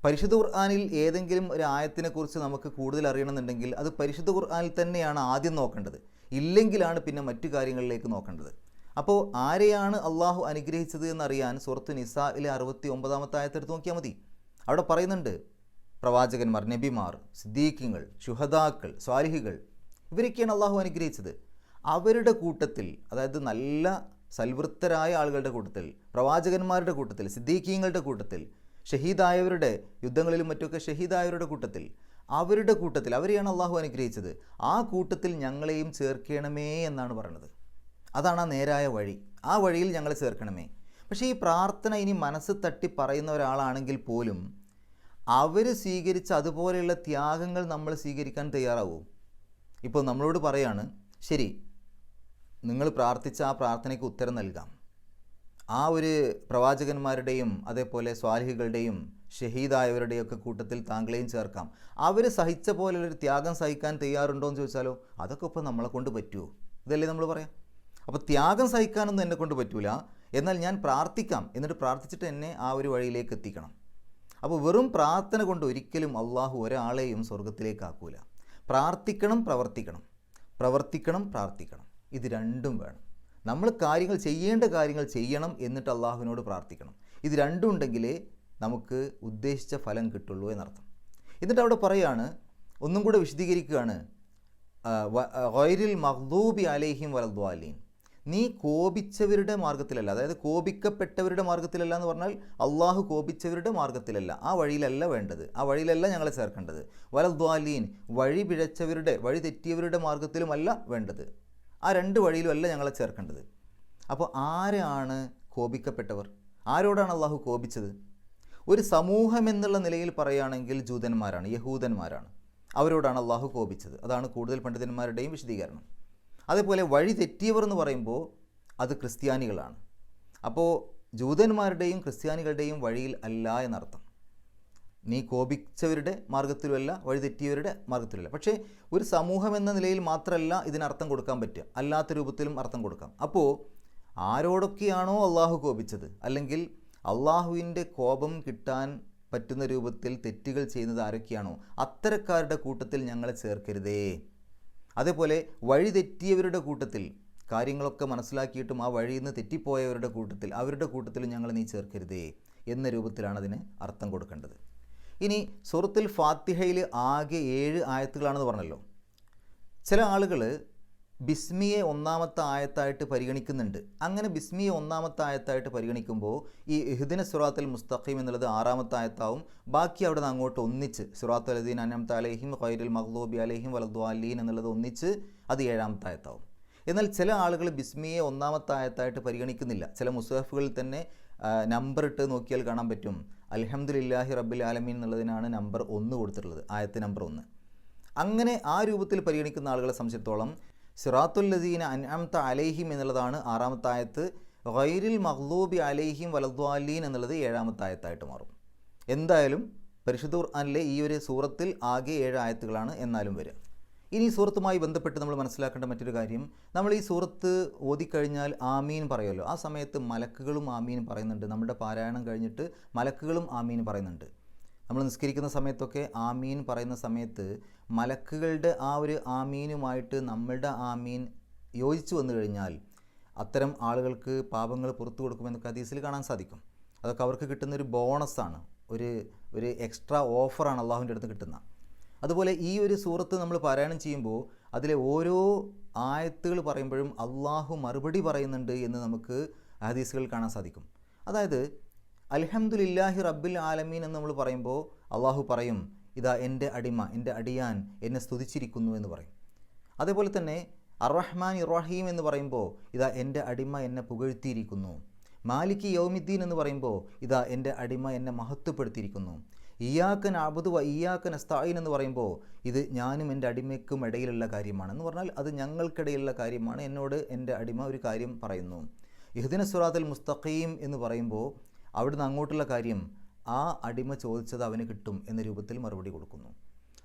പരിശുദ്ധ ഖുർആനിൽ ഏതെങ്കിലും ഒരു ആയത്തിനെക്കുറിച്ച് നമുക്ക് കൂടുതൽ അറിയണമെന്നുണ്ടെങ്കിൽ അത് പരിശുദ്ധ ഖുർആനിൽ തന്നെയാണ് ആദ്യം നോക്കേണ്ടത്. ഇല്ലെങ്കിലാണ് പിന്നെ മറ്റു കാര്യങ്ങളിലേക്ക് നോക്കേണ്ടത്. അപ്പോൾ ആരെയാണ് അള്ളാഹു അനുഗ്രഹിച്ചത് എന്നറിയാൻ സൂറത്ത് നിസായിലെ 69ാമത്തെ ആയത്തെടുത്ത് നോക്കിയാൽ മതി. അവിടെ പറയുന്നുണ്ട്, പ്രവാചകന്മാർ, നബിമാർ, സിദ്ദീഖീങ്ങൾ, ശുഹദാക്കൾ, സ്വാലിഹികൾ, ഇവരൊക്കെയാണ് അള്ളാഹു അനുഗ്രഹിച്ചത്. അവരുടെ കൂട്ടത്തിൽ, അതായത് നല്ല സൽവൃത്തരായ ആളുകളുടെ കൂട്ടത്തിൽ, പ്രവാചകന്മാരുടെ കൂട്ടത്തിൽ, സിദ്ദീഖീങ്ങളുടെ കൂട്ടത്തിൽ, ഷഹീദായവരുടെ, യുദ്ധങ്ങളിലും മറ്റൊക്കെ ഷഹീദായവരുടെ കൂട്ടത്തിൽ, അവരുടെ കൂട്ടത്തിൽ, അവരെയാണ് അള്ളാഹു അനുഗ്രഹിച്ചത്. ആ കൂട്ടത്തിൽ ഞങ്ങളെയും ചേർക്കണമേ എന്നാണ് പറയുന്നത്. അതാണ് ആ നേരായ വഴി. ആ വഴിയിൽ ഞങ്ങളെ ചേർക്കണമേ. പക്ഷേ ഈ പ്രാർത്ഥന ഇനി മനസ്സ് തട്ടി പറയുന്ന ഒരാളാണെങ്കിൽ പോലും അവർ സ്വീകരിച്ച അതുപോലെയുള്ള ത്യാഗങ്ങൾ നമ്മൾ സ്വീകരിക്കാൻ തയ്യാറാവും. ഇപ്പോൾ നമ്മളോട് പറയാണ്, ശരി, നിങ്ങൾ പ്രാർത്ഥിച്ച ആ പ്രാർത്ഥനയ്ക്ക് ഉത്തരം നൽകാം. ആ ഒരു പ്രവാചകന്മാരുടെയും അതേപോലെ സ്വാലിഹികളുടെയും ഷഹീദായവരുടെയും ഒക്കെ കൂട്ടത്തിൽ താങ്കളെയും ചേർക്കാം. അവർ സഹിച്ച പോലുള്ളൊരു ത്യാഗം സഹിക്കാൻ തയ്യാറുണ്ടോ എന്ന് ചോദിച്ചാലോ, അതൊക്കെ ഇപ്പോൾ നമ്മളെ കൊണ്ട് പറ്റുമോ? ഇതല്ലേ നമ്മൾ പറയാം. അപ്പോൾ ത്യാഗം സഹിക്കാനൊന്നും എന്നെ കൊണ്ട് പറ്റൂല, എന്നാൽ ഞാൻ പ്രാർത്ഥിക്കാം, എന്നിട്ട് പ്രാർത്ഥിച്ചിട്ട് എന്നെ ആ ഒരു വഴിയിലേക്ക് എത്തിക്കണം. അപ്പോൾ വെറും പ്രാർത്ഥന കൊണ്ട് ഒരിക്കലും അള്ളാഹു ഒരാളെയും സ്വർഗത്തിലേക്കാക്കൂല. പ്രാർത്ഥിക്കണം, പ്രവർത്തിക്കണം, പ്രവർത്തിക്കണം, പ്രാർത്ഥിക്കണം, ഇത് രണ്ടും വേണം. നമ്മൾ കാര്യങ്ങൾ ചെയ്യേണ്ട കാര്യങ്ങൾ ചെയ്യണം, എന്നിട്ട് അള്ളാഹുവിനോട് പ്രാർത്ഥിക്കണം. ഇത് രണ്ടും ഉണ്ടെങ്കിലേ നമുക്ക് ഉദ്ദേശിച്ച ഫലം കിട്ടുള്ളൂ എന്നർത്ഥം. എന്നിട്ട് അവിടെ പറയാണ്, ഒന്നും കൂടെ വിശദീകരിക്കുകയാണ്, ഗൈറിൽ മഗ്ദൂബി അലൈഹിം വലദ്വാലീൻ, നീ കോപിച്ചവരുടെ മാർഗത്തിലല്ല, അതായത് കോപിക്കപ്പെട്ടവരുടെ മാർഗത്തിലല്ല എന്ന് പറഞ്ഞാൽ അള്ളാഹു കോപിച്ചവരുടെ മാർഗത്തിലല്ല, ആ വഴിയിലല്ല വേണ്ടത്, ആ വഴിയിലല്ല ഞങ്ങളെ ചേർക്കേണ്ടത്. വലദ്വാലീൻ, വഴി പിഴച്ചവരുടെ, വഴി തെറ്റിയവരുടെ മാർഗത്തിലുമല്ല വേണ്ടത്, ആ രണ്ട് വഴിയിലും അല്ല ഞങ്ങളെ ചേർക്കേണ്ടത്. അപ്പോൾ ആരാണ് കോപിക്കപ്പെട്ടവർ? ആരോടാണ് അള്ളാഹു കോപിച്ചത്? ഒരു സമൂഹം എന്നുള്ള നിലയിൽ പറയുകയാണെങ്കിൽ ജൂതന്മാരാണ്, യഹൂദന്മാരാണ്. അവരോടാണ് അള്ളാഹു കോപിച്ചത്. അതാണ് കൂടുതൽ പണ്ഡിതന്മാരുടെയും വിശദീകരണം. അതേപോലെ വഴി തെറ്റിയവർ എന്ന് പറയുമ്പോൾ അത് ക്രിസ്ത്യാനികളാണ്. അപ്പോൾ ജൂതന്മാരുടെയും ക്രിസ്ത്യാനികളുടെയും വഴിയിൽ അല്ല എന്നർത്ഥം. നീ കോപിച്ചവരുടെ മാർഗത്തിലുമല്ല, വഴിതെറ്റിയവരുടെ മാർഗത്തിലുമല്ല. പക്ഷേ ഒരു സമൂഹം എന്ന നിലയിൽ മാത്രമല്ല ഇതിനർത്ഥം കൊടുക്കാൻ പറ്റുക, അല്ലാത്ത രൂപത്തിലും അർത്ഥം കൊടുക്കാം. അപ്പോൾ ആരോടൊക്കെയാണോ അള്ളാഹു കോപിച്ചത്, അല്ലെങ്കിൽ അള്ളാഹുവിൻ്റെ കോപം കിട്ടാൻ പറ്റുന്ന രൂപത്തിൽ തെറ്റുകൾ ചെയ്യുന്നത് ആരൊക്കെയാണോ അത്തരക്കാരുടെ കൂട്ടത്തിൽ ഞങ്ങളെ ചേർക്കരുതേ. അതേപോലെ വഴിതെറ്റിയവരുടെ കൂട്ടത്തിൽ, കാര്യങ്ങളൊക്കെ മനസ്സിലാക്കിയിട്ടും ആ വഴിയിൽ നിന്ന് തെറ്റിപ്പോയവരുടെ കൂട്ടത്തിൽ, അവരുടെ കൂട്ടത്തിൽ ഞങ്ങളെ നീ ചേർക്കരുതേ എന്ന രൂപത്തിലാണ് അതിന് അർത്ഥം കൊടുക്കേണ്ടത്. ഇനി സൂറത്തുൽ ഫാത്തിഹയിൽ ആകെ 7 ആയത്തുകളാണെന്ന് പറഞ്ഞല്ലോ. ചില ആളുകൾ ബിസ്മിയെ ഒന്നാമത്തെ ആയത്തായിട്ട് പരിഗണിക്കുന്നുണ്ട്. അങ്ങനെ ബിസ്മിയെ ഒന്നാമത്തെ ആയത്തായിട്ട് പരിഗണിക്കുമ്പോൾ ഈ ഇഹ്ദിന സിറാത്തുൽ മുസ്തഖീം എന്നുള്ളത് 6ാമത്തെ ആയത്താവും. ബാക്കി അവിടെ നിന്ന് അങ്ങോട്ട് ഒന്നിച്ച് സിറാത്തുൽ ലദീന അൻഅംത അലൈഹിം ഗൈറിൽ മഗ്ദൂബി അലൈഹിം വലദ്ദാലീൻ എന്നുള്ളത് ഒന്നിച്ച് അത് 7ാമത്തെ ആയത്താവും. എന്നാൽ ചില ആളുകൾ ബിസ്മിയെ ഒന്നാമത്തെ ആയത്തായിട്ട് പരിഗണിക്കുന്നില്ല. ചില മുസ്ഹഫുകളിൽ തന്നെ നമ്പർ ഇട്ട് നോക്കിയാൽ കാണാൻ പറ്റും, അൽഹംദുലില്ലാഹി റബ്ബിൽ ആലമീൻ എന്നുള്ളതിനാണ് നമ്പർ 1 കൊടുത്തിട്ടുള്ളത്, ആയത്ത് നമ്പർ 1. അങ്ങനെ ആ രൂപത്തിൽ പരിഗണിക്കുന്ന ആളുകളെ സംബന്ധിച്ചിടത്തോളം സിറാത്തുൽ ലദീന അൻഅംത അലൈഹിം എന്നുള്ളതാണ് 6ാമത്തെ ആയത്ത്, ഗൈറിൽ മഗ്ദൂബി അലൈഹിം വലദ്ദാലീൻ എന്നുള്ളത് 7ാമത്തെ ആയത്തായിട്ട് മാറും. എന്തായാലും പരിശുദ്ധ ഖുർആനിലെ ഈ ഒരു സൂറത്തിൽ ആകെ 7 ആയത്തുകളാണ് എന്നാലും വരിക. ഇനി ഈ സൂറത്തുമായി ബന്ധപ്പെട്ട് നമ്മൾ മനസ്സിലാക്കേണ്ട മറ്റൊരു കാര്യം, നമ്മൾ ഈ സൂറത്ത് ഓതിക്കഴിഞ്ഞാൽ ആമീൻ പറയുമല്ലോ, ആ സമയത്ത് മലക്കുകളും ആമീൻ പറയുന്നുണ്ട്. നമ്മുടെ പാരായണം കഴിഞ്ഞിട്ട് മലക്കുകളും ആമീൻ പറയുന്നുണ്ട്. നമ്മൾ നിസ്കരിക്കുന്ന സമയത്തൊക്കെ ആമീൻ പറയുന്ന സമയത്ത് മലക്കുകളുടെ ആ ഒരു ആമീനുമായിട്ട് നമ്മളുടെ ആമീൻ യോജിച്ചു വന്നു കഴിഞ്ഞാൽ അത്തരം ആളുകൾക്ക് പാപങ്ങൾ പുറത്തു കൊടുക്കുമെന്നൊക്കെ ഹദീസിൽ കാണാൻ സാധിക്കും. അതൊക്കെ അവർക്ക് കിട്ടുന്നൊരു ബോണസാണ്, ഒരു എക്സ്ട്രാ ഓഫറാണ് അള്ളാഹുവിൻ്റെ അടുത്ത് കിട്ടുന്നത്. അതുപോലെ ഈ ഒരു സൂറത്ത് നമ്മൾ പാരായണം ചെയ്യുമ്പോൾ അതിലെ ഓരോ ആയത്തുകൾ പറയുമ്പോഴും അള്ളാഹു മറുപടി പറയുന്നുണ്ട് എന്ന് നമുക്ക് ഹദീസുകൾ കാണാൻ സാധിക്കും. അതായത് അൽഹംദുലില്ലാഹി റബ്ബിൽ ആലമീൻ എന്ന് നമ്മൾ പറയുമ്പോൾ അള്ളാഹു പറയും, ഇതാ എൻ്റെ അടിമ, എൻ്റെ അടിയാൻ എന്നെ സ്തുതിച്ചിരിക്കുന്നു എന്ന് പറയും. അതേപോലെ തന്നെ അർറഹ്മാൻ ഇർറഹീം എന്ന് പറയുമ്പോൾ ഇതാ എൻ്റെ അടിമ എന്നെ പുകഴ്ത്തിയിരിക്കുന്നു. മാലിക് യൗമിദ്ദീൻ എന്ന് പറയുമ്പോൾ ഇതാ എൻ്റെ അടിമ എന്നെ മഹത്വപ്പെടുത്തിയിരിക്കുന്നു. ഇയ്യാക നഅ്ബുദു വ ഇയ്യാക നസ്തഈൻ എന്ന് പറയുമ്പോൾ ഇത് ഞാനും എൻ്റെ അടിമയ്ക്കും ഇടയിലുള്ള കാര്യമാണ് എന്ന് പറഞ്ഞാൽ അത് ഞങ്ങൾക്കിടയിലുള്ള കാര്യമാണ്, എന്നോട് എൻ്റെ അടിമ ഒരു കാര്യം പറയുന്നു. ഇഹ്ദിന സിറാത്തുൽ മുസ്തഖീം എന്ന് പറയുമ്പോൾ അവിടുന്ന് അങ്ങോട്ടുള്ള കാര്യം ആ അടിമ ചോദിച്ചത് അവന് കിട്ടും എന്ന രൂപത്തിൽ മറുപടി കൊടുക്കുന്നു.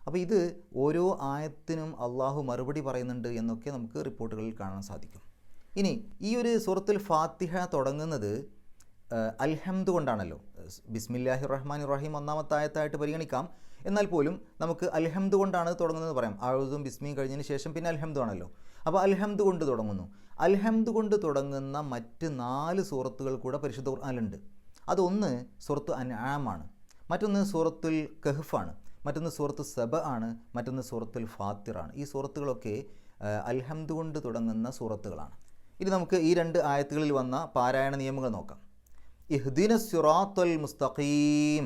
അപ്പോൾ ഇത് ഓരോ ആയത്തിനും അള്ളാഹു മറുപടി പറയുന്നുണ്ട് എന്നൊക്കെ നമുക്ക് റിപ്പോർട്ടുകളിൽ കാണാൻ സാധിക്കും. ഇനി ഈ ഒരു സൂറത്തുൽ ഫാത്തിഹ തുടങ്ങുന്നത് അൽഹംദ് കൊണ്ടാണല്ലോ. ബിസ്മില്ലാഹിർ റഹ്മാനിർ റഹീം ഒന്നാമത്തെ ആയത്തായിട്ട് പരിഗണിക്കാം. എന്നാൽ പോലും നമുക്ക് അൽഹംദ് കൊണ്ടാണ് തുടങ്ങുന്നത് പറയാം. അഊദും ബിസ്മിയും കഴിഞ്ഞതിന് ശേഷം പിന്നെ അൽഹംദ് ആണല്ലോ. അപ്പോൾ അൽഹംദ് കൊണ്ട് തുടങ്ങുന്നു. അൽഹംദ് കൊണ്ട് തുടങ്ങുന്ന മറ്റ് 4 സൂറത്തുകൾ കൂടെ പരിശുദ്ധ ഖുർആനിലുണ്ട്. അതൊന്ന് സൂറത്ത് അൻആമാണ്, മറ്റൊന്ന് സൂറത്തുൽ കഹ്ഫാണ്, മറ്റൊന്ന് സൂറത്ത് സബ ആണ്, മറ്റൊന്ന് സൂറത്തുൽ ഫാത്തിറാണ്. ഈ സൂറത്തുകളൊക്കെ അൽഹംദ് കൊണ്ട് തുടങ്ങുന്ന സൂറത്തുകളാണ്. ഇനി നമുക്ക് ഈ 2 ആയത്തുകളിൽ വന്ന പാരായണ നിയമങ്ങൾ നോക്കാം. ഇഹ്ദിന സിറാത്തുൽ മുസ്തഖീം,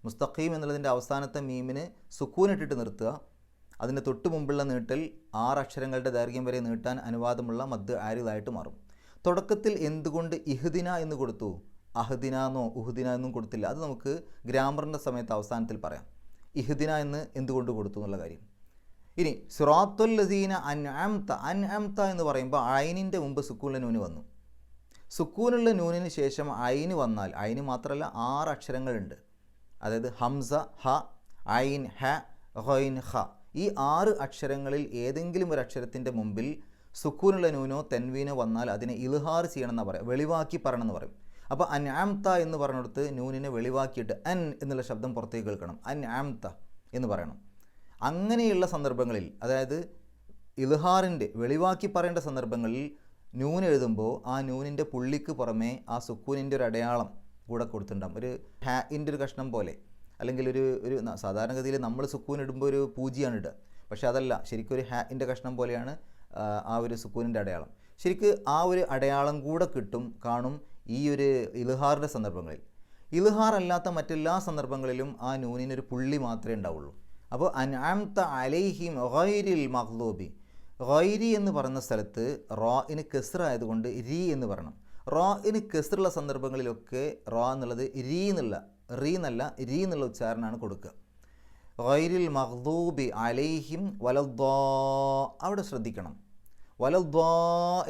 മുസ്തഖീം എന്നുള്ളതിൻ്റെ അവസാനത്തെ മീമിന് സുക്കൂനിട്ടിട്ട് നിർത്തുക. അതിൻ്റെ തൊട്ട് മുമ്പുള്ള നീട്ടൽ 6 അക്ഷരങ്ങളുടെ ദൈർഘ്യം വരെ നീട്ടാൻ അനുവാദമുള്ള മദ് ആരിദായിട്ട് മാറും. തുടക്കത്തിൽ എന്തുകൊണ്ട് ഇഹ്ദിന എന്ന് കൊടുത്തു, അഹ്ദിന എന്നോ ഉഹ്ദിന എന്നും കൊടുത്തില്ല? അത് നമുക്ക് ഗ്രാമറിൻ്റെ സമയത്ത് അവസാനത്തിൽ പറയാം. ഇഹ്ദിന എന്ന് എന്തുകൊണ്ട് കൊടുത്തു എന്നുള്ള കാര്യം. ഇനി സിറാത്തുൽ ലദീന അൻഅംത, അൻഅംത എന്ന് പറയുമ്പോൾ ഐനിൻ്റെ മുമ്പ് സുക്കൂനുള്ള നൂന് വന്നു. സുക്കൂനുള്ള നൂനിന് ശേഷം ഐന് വന്നാൽ, ഐന് മാത്രമല്ല 6 അക്ഷരങ്ങളുണ്ട്. അതായത് ഹംസ, ഹ, ഐൻ, ഹ, ഖൈൻ, ഖ. ഈ 6 അക്ഷരങ്ങളിൽ ഏതെങ്കിലും ഒരു അക്ഷരത്തിൻ്റെ മുമ്പിൽ സുക്കൂനുള്ള നൂനോ തെൻവീനോ വന്നാൽ അതിനെ ഇൽഹാർ ചെയ്യണമെന്ന് പറയാം, വെളിവാക്കി പറയണമെന്ന് പറയും. അപ്പോൾ അൻഅംത എന്ന് പറഞ്ഞെടുത്ത് നൂനിനെ വെളിവാക്കിയിട്ട് അൻ എന്നുള്ള ശബ്ദം പുറത്തേക്ക് കേൾക്കണം, അൻഅംത എന്ന് പറയണം. അങ്ങനെയുള്ള സന്ദർഭങ്ങളിൽ, അതായത് ഇൽഹാറിൻ്റെ വെളിവാക്കി പറയേണ്ട സന്ദർഭങ്ങളിൽ നൂൻ എഴുതുമ്പോൾ ആ നൂനിൻ്റെ പുള്ളിക്ക് പുറമേ ആ സുക്കൂനിൻ്റെ ഒരു അടയാളം കൂടെ കൊടുത്തിട്ടുണ്ടാകും. ഒരു ഹാഇൻ്റെ ഒരു കഷ്ണം പോലെ, അല്ലെങ്കിൽ ഒരു സാധാരണഗതിയിൽ നമ്മൾ സുക്കൂൻ ഇടുമ്പോൾ ഒരു പൂജ്യമാണ് ഇടുക. പക്ഷേ അതല്ല, ശരിക്കും ഒരു ഹാഇൻ്റെ കഷ്ണം പോലെയാണ് ആ ഒരു സുക്കൂനിൻ്റെ അടയാളം. ശരിക്ക് ആ ഒരു അടയാളം കൂടെ കാണും ഈ ഒരു ഇൽഹാറിൻ്റെ സന്ദർഭങ്ങളിൽ. ഇൽഹാർ അല്ലാത്ത മറ്റെല്ലാ സന്ദർഭങ്ങളിലും ആ നൂനിനൊരു പുള്ളി മാത്രമേ ഉണ്ടാവുള്ളൂ. അപ്പോൾ അൻഅംത അലൈഹിം ഗൈരിൽ മഗ്ദൂബി, ഗൈരി എന്ന് പറയുന്ന സ്ഥലത്ത് റാഇന് കസ്റ ആയതുകൊണ്ട് രി എന്ന് പറയണം. റാഇന് കെസ്റുള്ള സന്ദർഭങ്ങളിലൊക്കെ റാ എന്നുള്ളത് റീ എന്നുള്ള ഉച്ചാരണമാണ് കൊടുക്കുക. ഗൈരിൽ മഗ്ദൂബി അലൈഹിം വലദ്ദാ, അവിടെ ശ്രദ്ധിക്കണം. വലദ്ദാ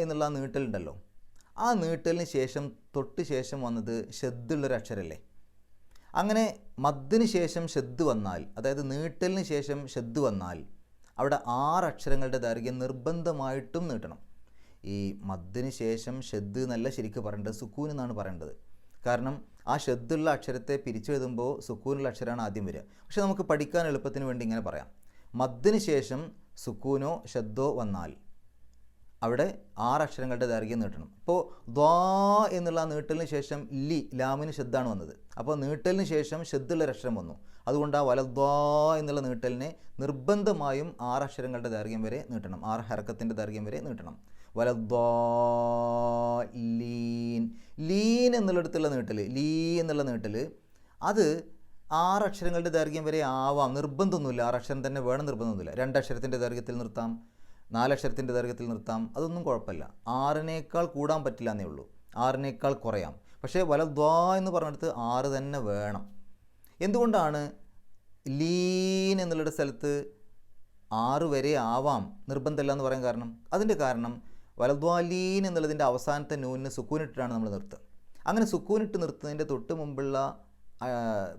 എന്നുള്ള നീട്ടലുണ്ടല്ലോ, ആ നീട്ടലിന് ശേഷം തൊട്ട് ശേഷം വന്നത് ഷദ്ദുള്ളൊരു അക്ഷരമല്ലേ. അങ്ങനെ മദ്ദിന് ശേഷം ഷദ്ദ് വന്നാൽ, അതായത് നീട്ടലിന് ശേഷം ഷദ്ദ് വന്നാൽ അവിടെ 6 അക്ഷരങ്ങളുടെ ദൈർഘ്യം നിർബന്ധമായിട്ടും നീട്ടണം. ഈ മദ്ദിന് ശേഷം ഷദ്ദ് എന്നല്ല ശരിക്കും പറയേണ്ടത്, സുക്കൂൻ എന്നാണ് പറയേണ്ടത്. കാരണം ആ ഷദ്ദുള്ള അക്ഷരത്തെ പിരിച്ചെഴുതുമ്പോൾ സുക്കൂനുള്ള അക്ഷരമാണ് ആദ്യം വരിക. പക്ഷെ നമുക്ക് പഠിക്കാൻ എളുപ്പത്തിന് വേണ്ടി ഇങ്ങനെ പറയാം. മദ്ദിന് ശേഷം സുക്കൂനോ ഷദ്ദോ വന്നാൽ അവിടെ 6 അക്ഷരങ്ങളുടെ ദൈർഘ്യം നീട്ടണം. ഇപ്പോൾ ദ്വാ എന്നുള്ള നീട്ടലിന് ശേഷം ലാമിന് ഷദ്ദാണ് വന്നത്. അപ്പോൾ നീട്ടലിന് ശേഷം ഷദ്ദുള്ളൊരു അക്ഷരം വന്നു. അതുകൊണ്ട് ആ വലദ്വാ എന്നുള്ള നീട്ടലിനെ നിർബന്ധമായും 6 അക്ഷരങ്ങളുടെ ദൈർഘ്യം വരെ നീട്ടണം, 6 ഹർക്കത്തിൻ്റെ ദൈർഘ്യം വരെ നീട്ടണം. ലീൻ എന്നുള്ളിടത്തുള്ള നീട്ടൽ, എന്നുള്ള നീട്ടൽ അത് 6 അക്ഷരങ്ങളുടെ ദൈർഘ്യം വരെ ആവാം, നിർബന്ധമൊന്നുമില്ല. 6 അക്ഷരം തന്നെ വേണം നിർബന്ധമൊന്നുമില്ല. 2 അക്ഷരത്തിൻ്റെ ദൈർഘ്യത്തിൽ നിർത്താം, 4 അക്ഷരത്തിൻ്റെ ദൈർഘ്യത്തിൽ നിർത്താം, അതൊന്നും കുഴപ്പമില്ല. 6നേക്കാൾ കൂടാൻ പറ്റില്ല എന്നേ ഉള്ളൂ, 6നേക്കാൾ കുറയാം. പക്ഷേ വലദ്വാ എന്ന് പറഞ്ഞിടത്ത് 6 തന്നെ വേണം. എന്തുകൊണ്ടാണ് ലീൻ എന്നുള്ള സ്ഥലത്ത് 6 വരെ ആവാം നിർബന്ധമില്ല എന്ന് പറയാൻ കാരണം? അതിൻ്റെ കാരണം വലദ്വാലീൻ എന്നുള്ളതിൻ്റെ അവസാനത്തെ നൂനിന് സുക്കൂനിട്ടിട്ടാണ് നമ്മൾ നിർത്തുക. അങ്ങനെ സുക്കൂനിട്ട് നിർത്തുന്നതിൻ്റെ തൊട്ട് മുമ്പുള്ള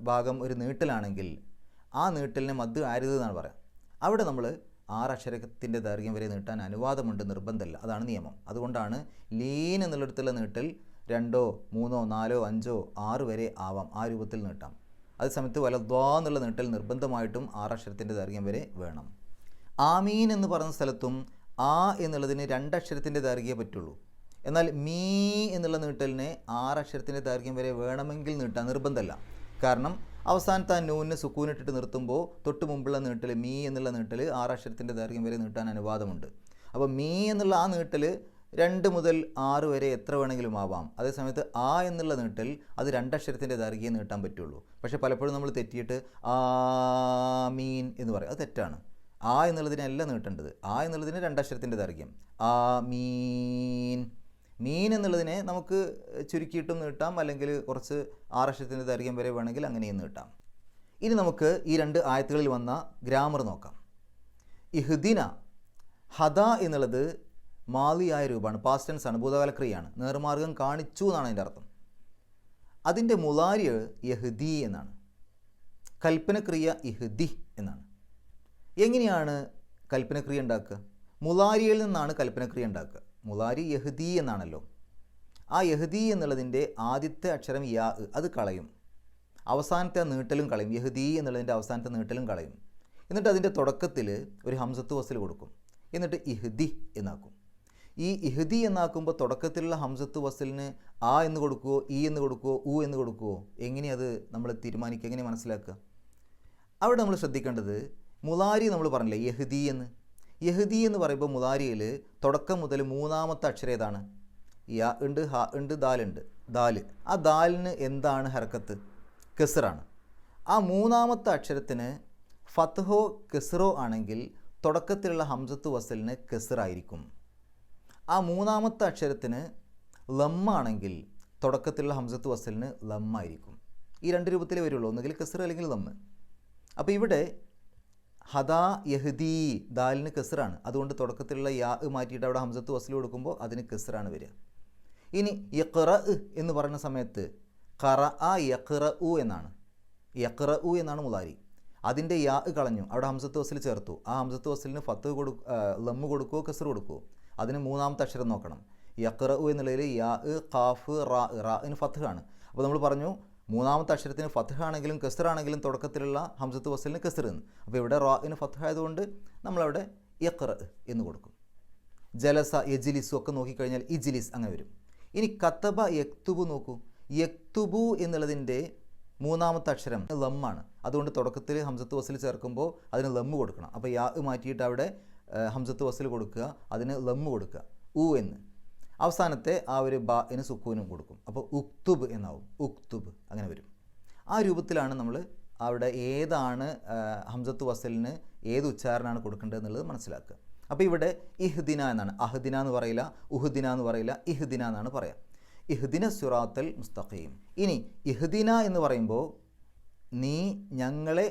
ഭാഗം ഒരു നീട്ടലാണെങ്കിൽ ആ നീട്ടലിനെ മദ് ആരുത് എന്നാണ് പറയുക. അവിടെ നമ്മൾ 6 അക്ഷരത്തിൻ്റെ ദൈർഘ്യം വരെ നീട്ടാൻ അനുവാദമുണ്ട്, നിർബന്ധമല്ല. അതാണ് നിയമം. അതുകൊണ്ടാണ് ലീൻ എന്നുള്ളിടത്തുള്ള നീട്ടൽ 2, 3, 4, 5, 6 വരെ ആവാം, ആ രൂപത്തിൽ നീട്ടാം. അതേസമയത്ത് വലദ്വാ എന്നുള്ള നീട്ടൽ നിർബന്ധമായിട്ടും 6 അക്ഷരത്തിൻ്റെ ദൈർഘ്യം വരെ വേണം. ആമീൻ എന്ന് പറയുന്ന സ്ഥലത്തും ആ എന്നുള്ളതിന് 2 അക്ഷരത്തിൻ്റെ ദൈർഘ്യമേ പറ്റുള്ളൂ. എന്നാൽ മീ എന്നുള്ള നീട്ടലിനെ 6 അക്ഷരത്തിൻ്റെ ദൈർഘ്യം വരെ വേണമെങ്കിൽ നീട്ടാൻ നിർബന്ധമല്ല. കാരണം അവസാനത്തെ ആ നൂനിന് സുക്കൂനിട്ടിട്ട് നിർത്തുമ്പോൾ തൊട്ട് മുമ്പുള്ള നീട്ടൽ മീ എന്നുള്ള നീട്ടൽ 6 അക്ഷരത്തിൻ്റെ ദൈർഘ്യം വരെ നീട്ടാൻ അനുവാദമുണ്ട്. അപ്പോൾ മീ എന്നുള്ള ആ നീട്ടൽ 2 മുതൽ 6 വരെ എത്ര വേണമെങ്കിലും ആവാം. അതേസമയത്ത് ആ എന്നുള്ള നീട്ടൽ അത് 2 അക്ഷരത്തിൻ്റെ ദൈർഘ്യം നീട്ടാൻ പറ്റുള്ളൂ. പക്ഷേ പലപ്പോഴും നമ്മൾ തെറ്റിയിട്ട് ആമീൻ എന്ന് പറയും, അത് തെറ്റാണ്. ആ എന്നുള്ളതിനല്ല നീട്ടേണ്ടത്, ആ എന്നുള്ളതിന് 2 അക്ഷരത്തിൻ്റെ ദൈർഘ്യം. മീൻ എന്നുള്ളതിനെ നമുക്ക് ചുരുക്കിയിട്ടും നീട്ടാം, അല്ലെങ്കിൽ കുറച്ച് 6 അക്ഷരത്തിൻ്റെ ദൈർഘ്യം വരെ വേണമെങ്കിൽ അങ്ങനെയും നീട്ടാം. ഇനി നമുക്ക് ഈ 2 ആയത്തുകളിൽ വന്ന ഗ്രാമർ നോക്കാം. ഇഹ്ദിന, ഹദ എന്നുള്ളത് മാലിയായ രൂപമാണ്, പാസ്റ്റ് ടെൻസ് ആണ്, ഭൂതകാലക്രിയയാണ്. നേർമാർഗം കാണിച്ചു എന്നാണ് അതിൻ്റെ അർത്ഥം. അതിൻ്റെ മുലാരി യഹ്ദി എന്നാണ്, കൽപ്പനക്രിയ ഇഹ്ദി എന്നാണ്. എങ്ങനെയാണ് കൽപ്പനക്രിയ ഉണ്ടാക്കുക? മുലാരിയിൽ നിന്നാണ് കൽപ്പനക്രിയ ഉണ്ടാക്കുക. മുലാരി യഹ്ദി എന്നാണല്ലോ. ആ യഹ്ദി എന്നുള്ളതിൻ്റെ ആദ്യത്തെ അക്ഷരം യാ, അത് കളയും. അവസാനത്തെ നീട്ടലും കളയും. യഹ്ദി എന്നുള്ളതിൻ്റെ അവസാനത്തെ നീട്ടലും കളയും. എന്നിട്ട് അതിൻ്റെ തുടക്കത്തിൽ ഒരു ഹംസത്ത് വസ്ൽ കൊടുക്കും. എന്നിട്ട് ഇഹ്ദി എന്നാക്കും. ഈ ഇഹ്ദി എന്നാക്കുമ്പോൾ തുടക്കത്തിലുള്ള ഹംസത്ത് വസ്ലിന് ആ എന്ന് കൊടുക്കുമോ, ഈ എന്ന് കൊടുക്കുമോ, ഉ എന്ന് കൊടുക്കുമോ? എങ്ങനെയത് നമ്മൾ തീരുമാനിക്കുക, എങ്ങനെ മനസ്സിലാക്കുക? അവിടെ നമ്മൾ ശ്രദ്ധിക്കേണ്ടത്, മുലാരി നമ്മൾ പറഞ്ഞില്ലേ യഹ്ദി എന്ന്. യഹ്ദി എന്ന് പറയുമ്പോൾ മുലാരിയിൽ തുടക്കം മുതൽ 3ാമത്തെ അക്ഷരം ഏതാണ്? യാ ഉണ്ട്, ഹ ഉണ്ട്, ദാലുണ്ട്. ദാല്, ആ ദാലിന് എന്താണ് ഹർക്കത്ത്? കെസ്റാണ്. ആ 3ാമത്തെ അക്ഷരത്തിന് ഫത്ഹോ കെസ്റോ ആണെങ്കിൽ തുടക്കത്തിലുള്ള ഹംസത്ത് വസ്ലിന് കെസ്റായിരിക്കും. ആ 3ാമത്തെ അക്ഷരത്തിന് ലമ്മാണെങ്കിൽ തുടക്കത്തിലുള്ള ഹംസത്ത് വസ്ലിന് ലമ്മായിരിക്കും. ഈ 2 രൂപത്തിലേ വരുള്ളൂ, ഒന്നുകിൽ കെസ്ർ അല്ലെങ്കിൽ ലമ്മ്. അപ്പോൾ ഇവിടെ ഹദാ യഹ്ദി, ദാലിന് കെസ്റാണ്. അതുകൊണ്ട് തുടക്കത്തിലുള്ള യാ മാറ്റിയിട്ട് അവിടെ ഹംസത്ത് വസ്ൽ കൊടുക്കുമ്പോൾ അതിന് കെസ്റാണ് വരിക. ഇനി യഖ്റ എന്ന് പറയുന്ന സമയത്ത് ഖറഅ യഖ്റഉ എന്നാണ്, യഖ്റഉ എന്നാണ് മുലാരി. അതിൻ്റെ യാ കളഞ്ഞു, അവിടെ ഹംസത്ത് വസ്ൽ ചേർത്തു. ആ ഹംസത്ത് വസ്ലിന് ഫത്ത് ലമ്മ് കൊടുക്കുമോ കെസ്ർ കൊടുക്കുമോ? അതിന് 3ാമത്തെ അക്ഷരം നോക്കണം. യഖ്റഉ എന്നുള്ളതിൽ യാ, ഖാഫ്, റാഇന് ഫത്ത് ആണ്. അപ്പോൾ നമ്മൾ പറഞ്ഞു 3ാമത്തെ അക്ഷരത്തിന് ഫത്ത് ആണെങ്കിലും കെസ്ർ ആണെങ്കിലും തുടക്കത്തിലുള്ള ഹംസത്ത് വസ്ലിന് കെസ്ർ എന്ന്. അപ്പോൾ ഇവിടെ റാഇന് ഫത്ത് ആയതുകൊണ്ട് നമ്മളവിടെ യഖ്റ എന്ന് കൊടുക്കും. ജലസ, യജ്ലിസു ഒക്കെ നോക്കിക്കഴിഞ്ഞാൽ ഇജ്ലിസ് അങ്ങനെ വരും. ഇനി കത്തബ യക്തുബു നോക്കൂ. യക്തുബു എന്നുള്ളതിൻ്റെ 3ാമത്തെ അക്ഷരം ലമ്മാണ്. അതുകൊണ്ട് തുടക്കത്തിൽ ഹംസത്ത് വസ്ൽ ചേർക്കുമ്പോൾ അതിന് ലമ്മ് കൊടുക്കണം. അപ്പോൾ യാ മാറ്റിയിട്ട് അവിടെ ഹംസത്ത് വസ്ൽ കൊടുക്കുക, അതിന് ലമ്മ് കൊടുക്കുക, ഉ എന്ന്. അവസാനത്തെ ആ ഒരു ബാന് സുക്കൂനും കൊടുക്കും. അപ്പോൾ ഉക്തുബ് എന്നാവും, ഉക്തുബ് അങ്ങനെ വരും. ആ രൂപത്തിലാണ് നമ്മൾ അവിടെ ഏതാണ് ഹംസത്ത് വസ്ലിന് ഏത് ഉച്ചാരണമാണ് കൊടുക്കേണ്ടത് എന്നുള്ളത് മനസ്സിലാക്കുക. അപ്പോൾ ഇവിടെ ഇഹ്ദിന എന്നാണ്, അഹ്ദിന എന്ന് പറയില്ല, ഉഹ്ദിന എന്ന് പറയില്ല, ഇഹ്ദിന എന്നാണ് പറയാം. ഇഹ്ദിന സിറാത്തൽ മുസ്തഖീം. ഇനി ഇഹ്ദിന എന്ന് പറയുമ്പോൾ നീ ഞങ്ങളെ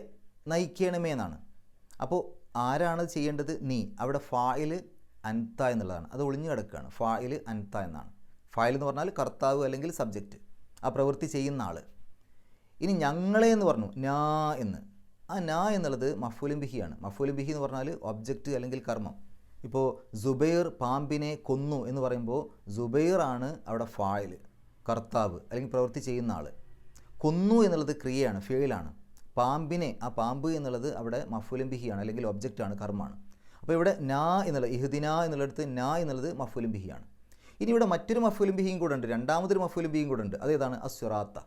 നയിക്കണമേ എന്നാണ്. അപ്പോൾ ആരാണ് ചെയ്യേണ്ടത്? നീ. അവിടെ ഫായിൽ അൻത എന്നുള്ളതാണ്, അത് ഒളിഞ്ഞു കിടക്കുകയാണ്. ഫായിൽ അൻത എന്നാണ്. ഫായിൽ എന്ന് പറഞ്ഞാൽ കർത്താവ് അല്ലെങ്കിൽ സബ്ജക്റ്റ്, ആ പ്രവൃത്തി ചെയ്യുന്ന ആൾ. ഇനി ഞങ്ങളെ എന്ന് പറഞ്ഞു, നാ എന്ന്. ആ നാ എന്നുള്ളത് മഫ്ഊലുൻ ബിഹിയാണ്. മഫ്ഊലുൻ ബിഹി എന്ന് പറഞ്ഞാൽ ഒബ്ജക്റ്റ് അല്ലെങ്കിൽ കർമ്മം. ഇപ്പോൾ സുബൈർ പാമ്പിനെ കൊന്നു എന്ന് പറയുമ്പോൾ സുബൈർ ആണ് അവിടെ ഫായിൽ, കർത്താവ് അല്ലെങ്കിൽ പ്രവൃത്തി ചെയ്യുന്ന ആൾ. കൊന്നു എന്നുള്ളത് ക്രിയയാണ്, ഫെയിലാണ്. പാമ്പിനെ, ആ പാമ്പ് എന്നുള്ളത് അവിടെ മഫ്ഊലുൻ ബിഹിയാണ് അല്ലെങ്കിൽ ഒബ്ജക്റ്റാണ്, കർമ്മമാണ്. അപ്പോൾ ഇവിടെ നാ എന്നുള്ളത്, ഇഹ്ദിന എന്നുള്ളിടത്ത് നാ എന്നുള്ളത് മഫ്ഊലുൻ ബിഹിയാണ്. ഇനി ഇവിടെ മറ്റൊരു മഫ്ഊലുൻ ബിഹിയും കൂടെ ഉണ്ട്, രണ്ടാമതൊരു മഫ്ഊലുൻ ബിഹിയും കൂടെ ഉണ്ട്. അതേതാണ്? അസ്സിറാത്ത,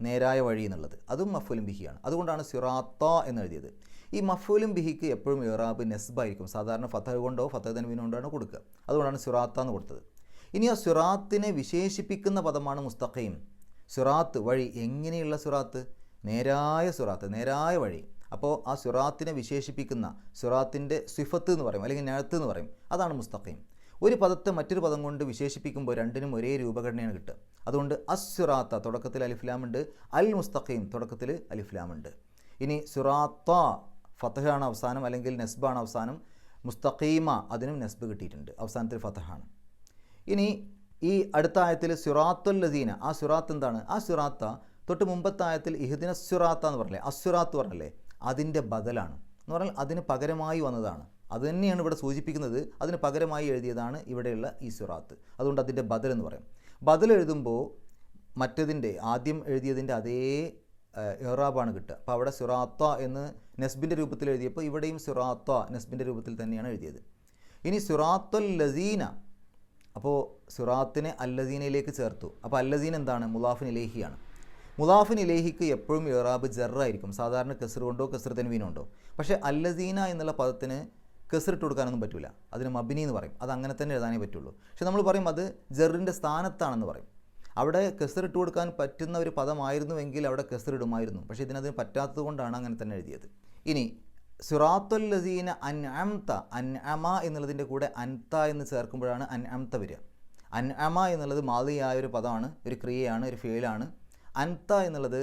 നേരായ വഴി എന്നുള്ളത്. അതും മഫ്ഊലുൻ ബിഹിയാണ്. അതുകൊണ്ടാണ് സിറാത്ത എന്നെഴുതിയത്. ഈ മഫ്ഊലുൻ ബിഹിക്ക് എപ്പോഴും ഇറാബ് നെസ്ബായിരിക്കും. സാധാരണ ഫതഹ് കൊണ്ടോ ഫതഹ് തൻവീൻ കൊണ്ടാണ് കൊടുക്കുക. അതുകൊണ്ടാണ് സിറാത്ത എന്ന് കൊടുത്തത്. ഇനി ആ സിറാത്തിനെ വിശേഷിപ്പിക്കുന്ന പദമാണ് മുസ്തഖീം. സിറാത്ത്, വഴി. എങ്ങനെയുള്ള സിറാത്ത്? നേരായ സിറാത്ത്, നേരായ വഴി. അപ്പോൾ ആ സിറാത്തിനെ വിശേഷിപ്പിക്കുന്ന, സിറാത്തിൻ്റെ സിഫത്ത് എന്ന് പറയും അല്ലെങ്കിൽ നഅത്ത് എന്ന് പറയും, അതാണ് മുസ്തഖീം. ഒരു പദത്തെ മറ്റൊരു പദം കൊണ്ട് വിശേഷിപ്പിക്കുമ്പോൾ രണ്ടിനും ഒരേ രൂപഘടനയാണ് കിട്ടുക. അതുകൊണ്ട് അസ്സിറാത്ത തുടക്കത്തിൽ അലിഫ്ലാമുണ്ട്, അൽ മുസ്തഖീം തുടക്കത്തിൽ അലിഫ്ലാമുണ്ട്. ഇനി സിറാത്ത ഫതഹാണ് അവസാനം അല്ലെങ്കിൽ നെസ്ബാണ് അവസാനം. മുസ്തഖീമ അതിനും നെസ്ബ് കിട്ടിയിട്ടുണ്ട്, അവസാനത്തിൽ ഫതഹാണ്. ഇനി ഈ അടുത്ത ആയത്തിൽ സിറാത്തുൽ ലസീന, ആ സിറാത്ത് എന്താണ്? ആ സിറാത്ത തൊട്ട് മുമ്പത്തെ ആയത്തിൽ ഇഹ്ദിന സിറാത്ത എന്ന് പറഞ്ഞില്ലേ, അസ്സിറാത്ത് പറഞ്ഞല്ലേ, അതിൻ്റെ ബദലാണ് എന്ന് പറഞ്ഞാൽ അതിന് പകരമായി വന്നതാണ്. അത് തന്നെയാണ് ഇവിടെ സൂചിപ്പിക്കുന്നത്. അതിന് പകരമായി എഴുതിയതാണ് ഇവിടെയുള്ള ഈ സിറാത്ത്. അതുകൊണ്ട് അതിൻ്റെ ബദൽ എന്ന് പറയും. ബദൽ എഴുതുമ്പോൾ മറ്റതിൻ്റെ ആദ്യം എഴുതിയതിൻ്റെ അതേ ഇറാബാണ് കിട്ടുക. അപ്പോൾ അവിടെ സിറാത്ത എന്ന് നെസ്ബിൻ്റെ രൂപത്തിൽ എഴുതിയപ്പോൾ ഇവിടെയും സിറാത്ത നെസ്ബിൻ്റെ രൂപത്തിൽ തന്നെയാണ് എഴുതിയത്. ഇനി സിറാത്തുൽ ലസീന, അപ്പോൾ സിറാത്തിനെ അല്ലസീനയിലേക്ക് ചേർത്തു. അപ്പോൾ അല്ലസീൻ എന്താണ്? മുലാഫിൻ ഇലൈഹിയാണ്. മുലാഫിൻ ഇലൈഹിക്ക് എപ്പോഴും ഇറാബ് ജറായിരിക്കും, സാധാരണ കസ്ർ കൊണ്ടോ കസ്ർ തൻവീൻ കൊണ്ടോ. പക്ഷേ അല്ലസീന എന്നുള്ള പദത്തിന് കസ്റിട്ട് കൊടുക്കാനൊന്നും പറ്റില്ല, അതിന് മബ്നി എന്ന് പറയും. അത് അങ്ങനെ തന്നെ എഴുതാനേ പറ്റുള്ളൂ. പക്ഷെ നമ്മൾ പറയും അത് ജറിൻ്റെ സ്ഥാനത്താണെന്ന് പറയും. അവിടെ കസ്റിട്ട് കൊടുക്കാൻ പറ്റുന്ന ഒരു പദമായിരുന്നുവെങ്കിൽ അവിടെ കസ്റിടുമായിരുന്നു. പക്ഷേ ഇതിനതിന് പറ്റാത്തത് കൊണ്ടാണ് അങ്ങനെ തന്നെ എഴുതിയത്. ഇനി സിറാത്തുൽ ലസീന അൻഅംത, അൻഅമ എന്നുള്ളതിൻ്റെ കൂടെ അൻത എന്ന് ചേർക്കുമ്പോഴാണ് അൻഅംത വരിക. അൻഅമ എന്നുള്ളത് മാദിയായ ഒരു പദമാണ്, ഒരു ക്രിയയാണ്, ഒരു ഫെയിലാണ്. അൻത എന്നുള്ളത്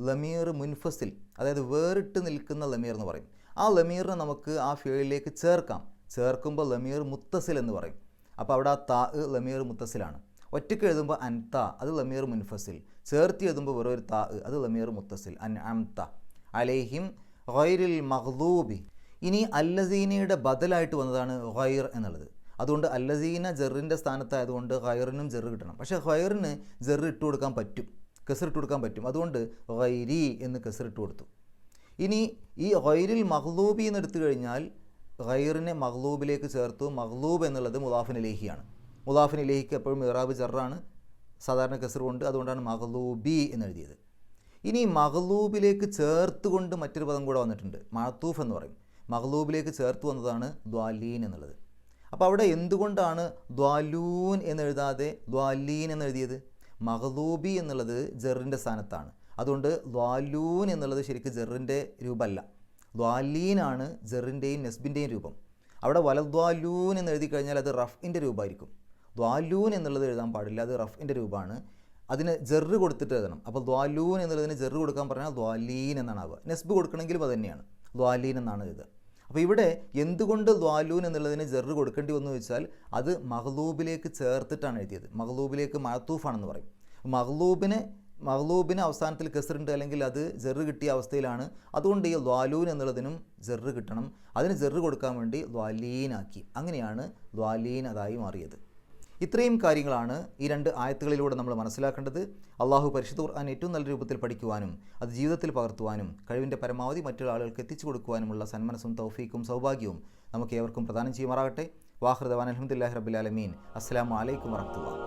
ലമീർ മുൻഫസിൽ, അതായത് വേറിട്ട് നിൽക്കുന്ന ലമീർ എന്ന് പറയും. ആ ലമീറിനെ നമുക്ക് ആ ഫെയിലിലേക്ക് ചേർക്കാം. ചേർക്കുമ്പോൾ ലമീർ മുത്തസിൽ എന്ന് പറയും. അപ്പോൾ അവിടെ ആ താ ലമീർ മുത്തസിലാണ്. ഒറ്റയ്ക്ക് എഴുതുമ്പോൾ അൻത, അത് ലമീർ മുൻഫസിൽ. ചേർത്തി എഴുതുമ്പോൾ വെറും ഒരു താ, അത് ലമീർ മുത്തസിൽ. അൻഅംത അലൈഹിം ഗൈറിൽ മഗ്ദൂബി. ഇനി അല്ലസീനയുടെ ബദലായിട്ട് വന്നതാണ് ഗൈർ എന്നുള്ളത്. അതുകൊണ്ട് അല്ലസീന ജറിൻ്റെ സ്ഥാനത്തായതുകൊണ്ട് ഗൈറിനും ജറ് കിട്ടണം. പക്ഷേ ഗൈറിന് ജറ് ഇട്ട് കൊടുക്കാൻ പറ്റും, കസ്ർ ഇട്ട് കൊടുക്കാൻ പറ്റും. അതുകൊണ്ട് ഗൈരി എന്ന് കസ്ർ ഇട്ട് കൊടുത്തു. ഇനി ഈ ഗൈറിൽ മഗ്ദൂബി എന്ന് എടുത്തു കഴിഞ്ഞാൽ ഗൈറിനെ മഗ്ദൂബിലേക്ക് ചേർത്തു. മഗ്ദൂബ് എന്നുള്ളത് മുലാഫിൻ ഇലൈഹിയാണ്. മുലാഫിൻ ഇലൈഹിക്ക് എപ്പോഴും ഇറാബ് ജറാണ്, സാധാരണ കസ്ർ കൊണ്ട്. അതുകൊണ്ടാണ് മഗ്ദൂബി എന്നെഴുതിയത്. ഇനി മഗ്ദൂബിലേക്ക് ചേർത്തുകൊണ്ട് മറ്റൊരു പദം കൂടെ വന്നിട്ടുണ്ട്, മഅത്തൂഫ് എന്ന് പറയും. മഗ്ദൂബിലേക്ക് ചേർത്ത് വന്നതാണ് ദ്വാലീൻ എന്നുള്ളത്. അപ്പോൾ അവിടെ എന്തുകൊണ്ടാണ് ദ്വാലൂൻ എന്നെഴുതാതെ ദ്വാലീൻ എന്നെഴുതിയത്? മഗ്ദൂബി എന്നുള്ളത് ജറിൻ്റെ സ്ഥാനത്താണ്. അതുകൊണ്ട് ദ്വാലൂൻ എന്നുള്ളത് ശരിക്കും ജറിൻ്റെ രൂപമല്ല, ദ്വാലീനാണ് ജറിൻ്റെയും നെസ്ബിൻ്റെയും രൂപം. അവിടെ വലദ്വാലൂൻ എന്ന് എഴുതി കഴിഞ്ഞാൽ അത് റഫ്ഇൻ്റെ രൂപമായിരിക്കും. ദ്വാലൂൻ എന്നുള്ളത് എഴുതാൻ പാടില്ല, അത് റഫ്ഇൻ്റെ രൂപമാണ്. അതിന് ജറ് കൊടുത്തിട്ട് എഴുതണം. അപ്പോൾ ദ്വാലൂൻ എന്നുള്ളതിന് ജറ് കൊടുക്കാൻ പറഞ്ഞാൽ ദ്വാലീൻ എന്നാണ് ആവുക. നെസ്ബ് കൊടുക്കണമെങ്കിലും അത് തന്നെയാണ്, ദ്വാലീൻ എന്നാണ് എഴുതുക. അപ്പോൾ ഇവിടെ എന്തുകൊണ്ട് ദ്വാലൂൻ എന്നുള്ളതിന് ജറ് കൊടുക്കേണ്ടി വന്നു വെച്ചാൽ അത് മഗ്ദൂബിലേക്ക് ചേർത്തിട്ടാണ് എഴുതിയത്. മഗ്ദൂബിലേക്ക് മഅത്തൂഫാണെന്ന് പറയും. മഗ്ദൂബിന് അവസാനത്തിൽ കസ്റുണ്ട്, അല്ലെങ്കിൽ അത് ജറ് കിട്ടിയ അവസ്ഥയിലാണ്. അതുകൊണ്ട് ഈ ദ്വാലൂൻ എന്നുള്ളതിനും ജറ് കിട്ടണം. അതിന് ജറ് കൊടുക്കാൻ വേണ്ടി ദ്വാലീനാക്കി. അങ്ങനെയാണ് ദ്വാലീൻ അതായി മാറിയത്. ഇത്രയും കാര്യങ്ങളാണ് ഈ രണ്ട് ആയത്തുകളിലൂടെ നമ്മൾ മനസ്സിലാക്കേണ്ടത്. അള്ളാഹു പരിശുദ്ധ ഖുർആൻ ഏറ്റവും നല്ല രൂപത്തിൽ പഠിക്കുവാനും അത് ജീവിതത്തിൽ പകർത്തുവാനും കഴിവിൻ്റെ പരമാവധി മറ്റുള്ള ആളുകൾക്ക് എത്തിച്ചു കൊടുക്കുവാനുമുള്ള സന്മനസ്സും തൗഫീക്കും സൗഭാഗ്യവും നമുക്ക് ഏവർക്കും പ്രദാനം ചെയ്യുമാറാകട്ടെ. വാഖിറു ദഅ്വാനാ അൽഹംദുലില്ലാഹി റബ്ബിൽ ആലമീൻ. അസ്സലാമു അലൈക്കും വറഹ്മത്തുള്ളാഹി.